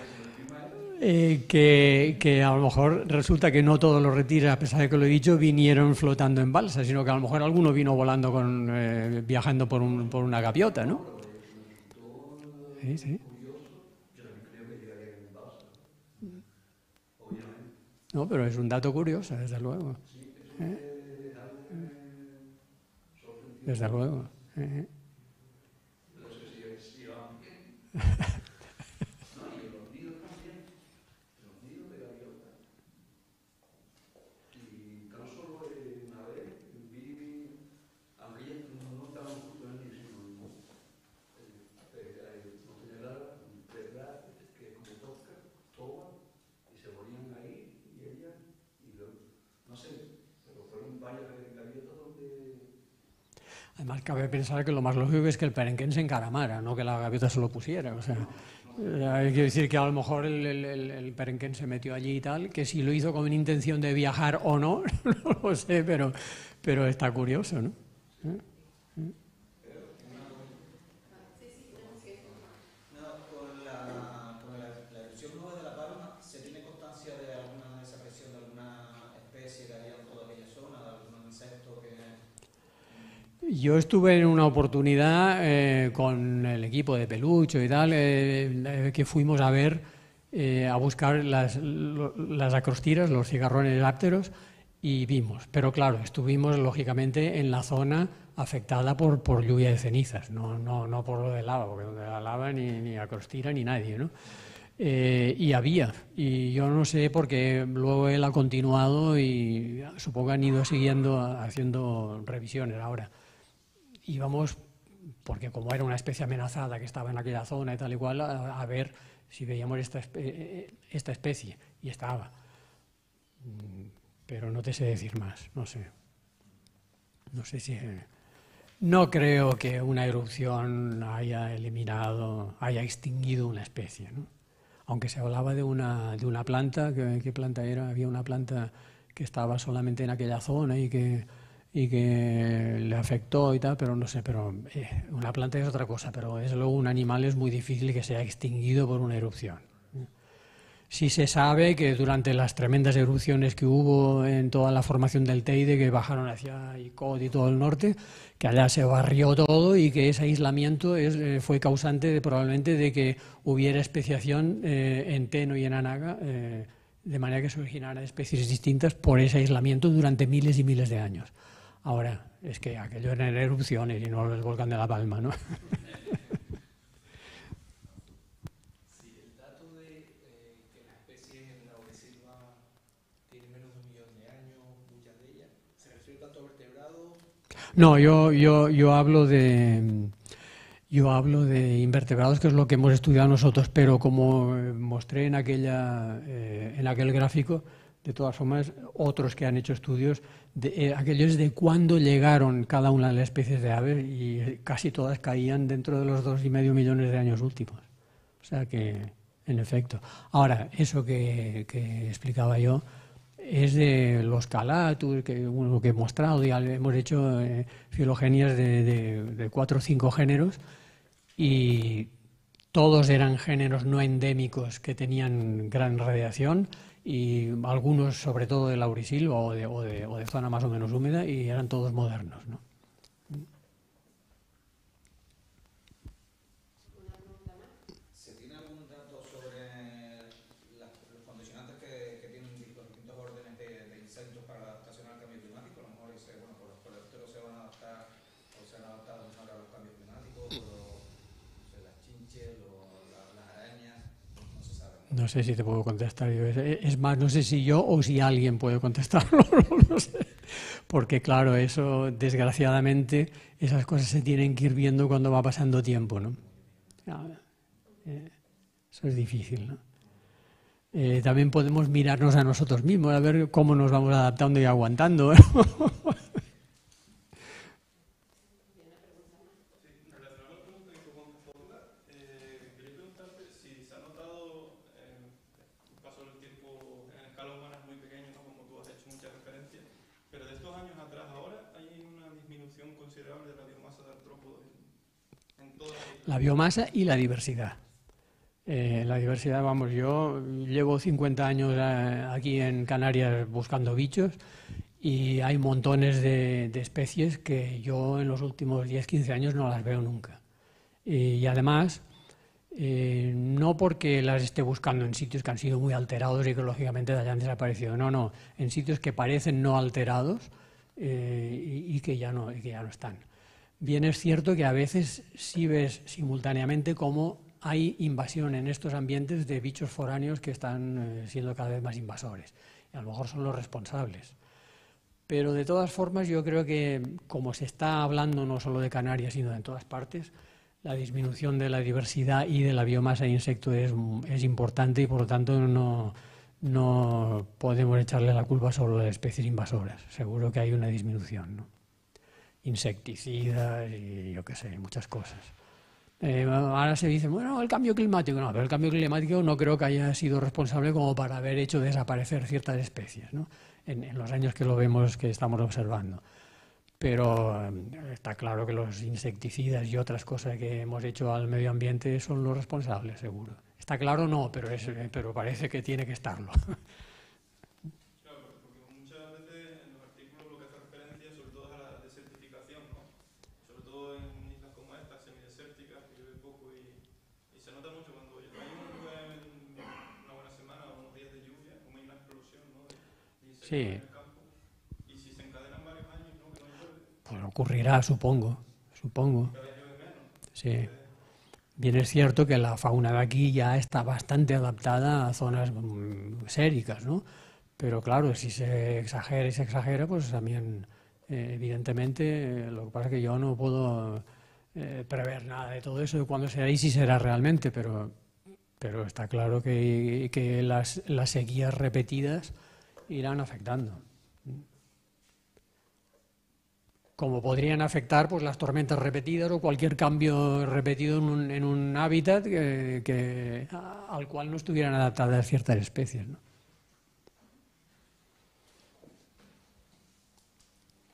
Que a lo mejor resulta que no todos los reptiles, a pesar de que lo he dicho, vinieron flotando en balsa, sino que a lo mejor alguno vino volando viajando por una gaviota, ¿no? Sí, sí. No, pero es un dato curioso, desde luego. Desde luego. Además, cabe pensar que lo más lógico es que el perenquén se encaramara, no que la gaviota se lo pusiera. O sea, hay que decir que a lo mejor el perenquén se metió allí y tal, que si lo hizo con intención de viajar o no, no lo sé, pero está curioso, ¿no? Con la erupción nueva de La Palma, ¿se tiene constancia de alguna desaparición de alguna especie que había en toda aquella zona, de algún insecto que...? Yo estuve en una oportunidad con el equipo de Pelucho y tal, que fuimos a ver, a buscar las acrostiras, los cigarrones ápteros, y vimos. Pero claro, estuvimos lógicamente en la zona afectada por lluvia de cenizas, no por lo de lava, porque donde la lava ni acrostira ni nadie, ¿no? Y y yo no sé porque luego él ha continuado y supongo que han ido haciendo revisiones ahora. Íbamos, porque como era una especie amenazada que estaba en aquella zona y tal y cual, a ver si veíamos esta especie, y estaba. Pero no te sé decir más, no sé. No sé si... No creo que una erupción haya extinguido una especie, ¿no? Aunque se hablaba de una planta, ¿qué planta era? Había una planta que estaba solamente en aquella zona y que le afectó y tal, pero no sé, pero una planta es otra cosa, pero desde luego un animal es muy difícil que sea extinguido por una erupción. Sí se sabe que durante las tremendas erupciones que hubo en toda la formación del Teide, que bajaron hacia Icod y todo el norte, que allá se barrió todo y que ese aislamiento fue causante probablemente de que hubiera especiación en Teno y en Anaga, de manera que se originaran especies distintas por ese aislamiento durante miles y miles de años. Ahora, es que aquello eran erupciones y no el volcán de La Palma, ¿no? No, yo hablo de invertebrados, que es lo que hemos estudiado nosotros, pero como mostré en aquel gráfico, de todas formas, otros que han hecho estudios, aquellos de cuándo llegaron cada una de las especies de aves, y casi todas caían dentro de los 2,5 millones de años últimos. O sea que, en efecto. Ahora, eso que explicaba yo, es de los calatus, que he mostrado, ya hemos hecho filogenias de 4 o 5 géneros, y todos eran géneros no endémicos que tenían gran radiación, y algunos sobre todo de laurisilva o de zona más o menos húmeda, y eran todos modernos, ¿no? ¿Se tiene algún dato sobre los condicionantes que tienen los distintos órdenes de insectos para la adaptación al cambio climático? A lo mejor dice, bueno, pues los coleópteros se van a adaptar o se han adaptado mejor a los cambios climáticos, o no sé, las chinches o las arañas, no se sabe. No sé si te puedo contestar yo. Es más, no sé si yo o si alguien puede contestarlo, no sé. Porque claro, eso, desgraciadamente, esas cosas se tienen que ir viendo cuando va pasando tiempo, ¿no? Eso es difícil, ¿no? También podemos mirarnos a nosotros mismos, a ver cómo nos vamos adaptando y aguantando, ¿eh? La biomasa y la diversidad. La diversidad, vamos, yo llevo 50 años aquí en Canarias buscando bichos y hay montones de especies que yo en los últimos 10-15 años no las veo nunca. Y además, no porque las esté buscando en sitios que han sido muy alterados y que lógicamente hayan desaparecido, no, en sitios que parecen no alterados y que ya no están. Bien es cierto que a veces sí ves simultáneamente cómo hay invasión en estos ambientes de bichos foráneos que están siendo cada vez más invasores. Y a lo mejor son los responsables. Pero de todas formas yo creo que, como se está hablando no solo de Canarias, sino de todas partes, la disminución de la diversidad y de la biomasa de insectos es importante y por lo tanto no podemos echarle la culpa solo a las especies invasoras. Seguro que hay una disminución, ¿no? Insecticidas y yo qué sé, muchas cosas. Ahora se dice, bueno, el cambio climático. No, pero el cambio climático no creo que haya sido responsable como para haber hecho desaparecer ciertas especies, ¿no? En los años que lo vemos, que estamos observando. Pero está claro que los insecticidas y otras cosas que hemos hecho al medio ambiente son los responsables, seguro. Está claro no, pero parece que tiene que estarlo. Sí. Y si se encadenan varios años, ¿no? Que no llueve. Pues ocurrirá, supongo. Sí. Bien es cierto que la fauna de aquí ya está bastante adaptada a zonas séricas, ¿no? Pero claro, si se exagera y se exagera, pues también, evidentemente, lo que pasa es que yo no puedo prever nada de todo eso, de cuándo será y si será realmente, pero está claro que las sequías repetidas irán afectando. Como podrían afectar pues las tormentas repetidas o cualquier cambio repetido en un hábitat al cual no estuvieran adaptadas ciertas especies, ¿no?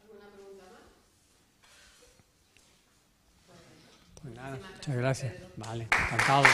¿Alguna pregunta más? Pues nada, muchas gracias. Vale, encantado.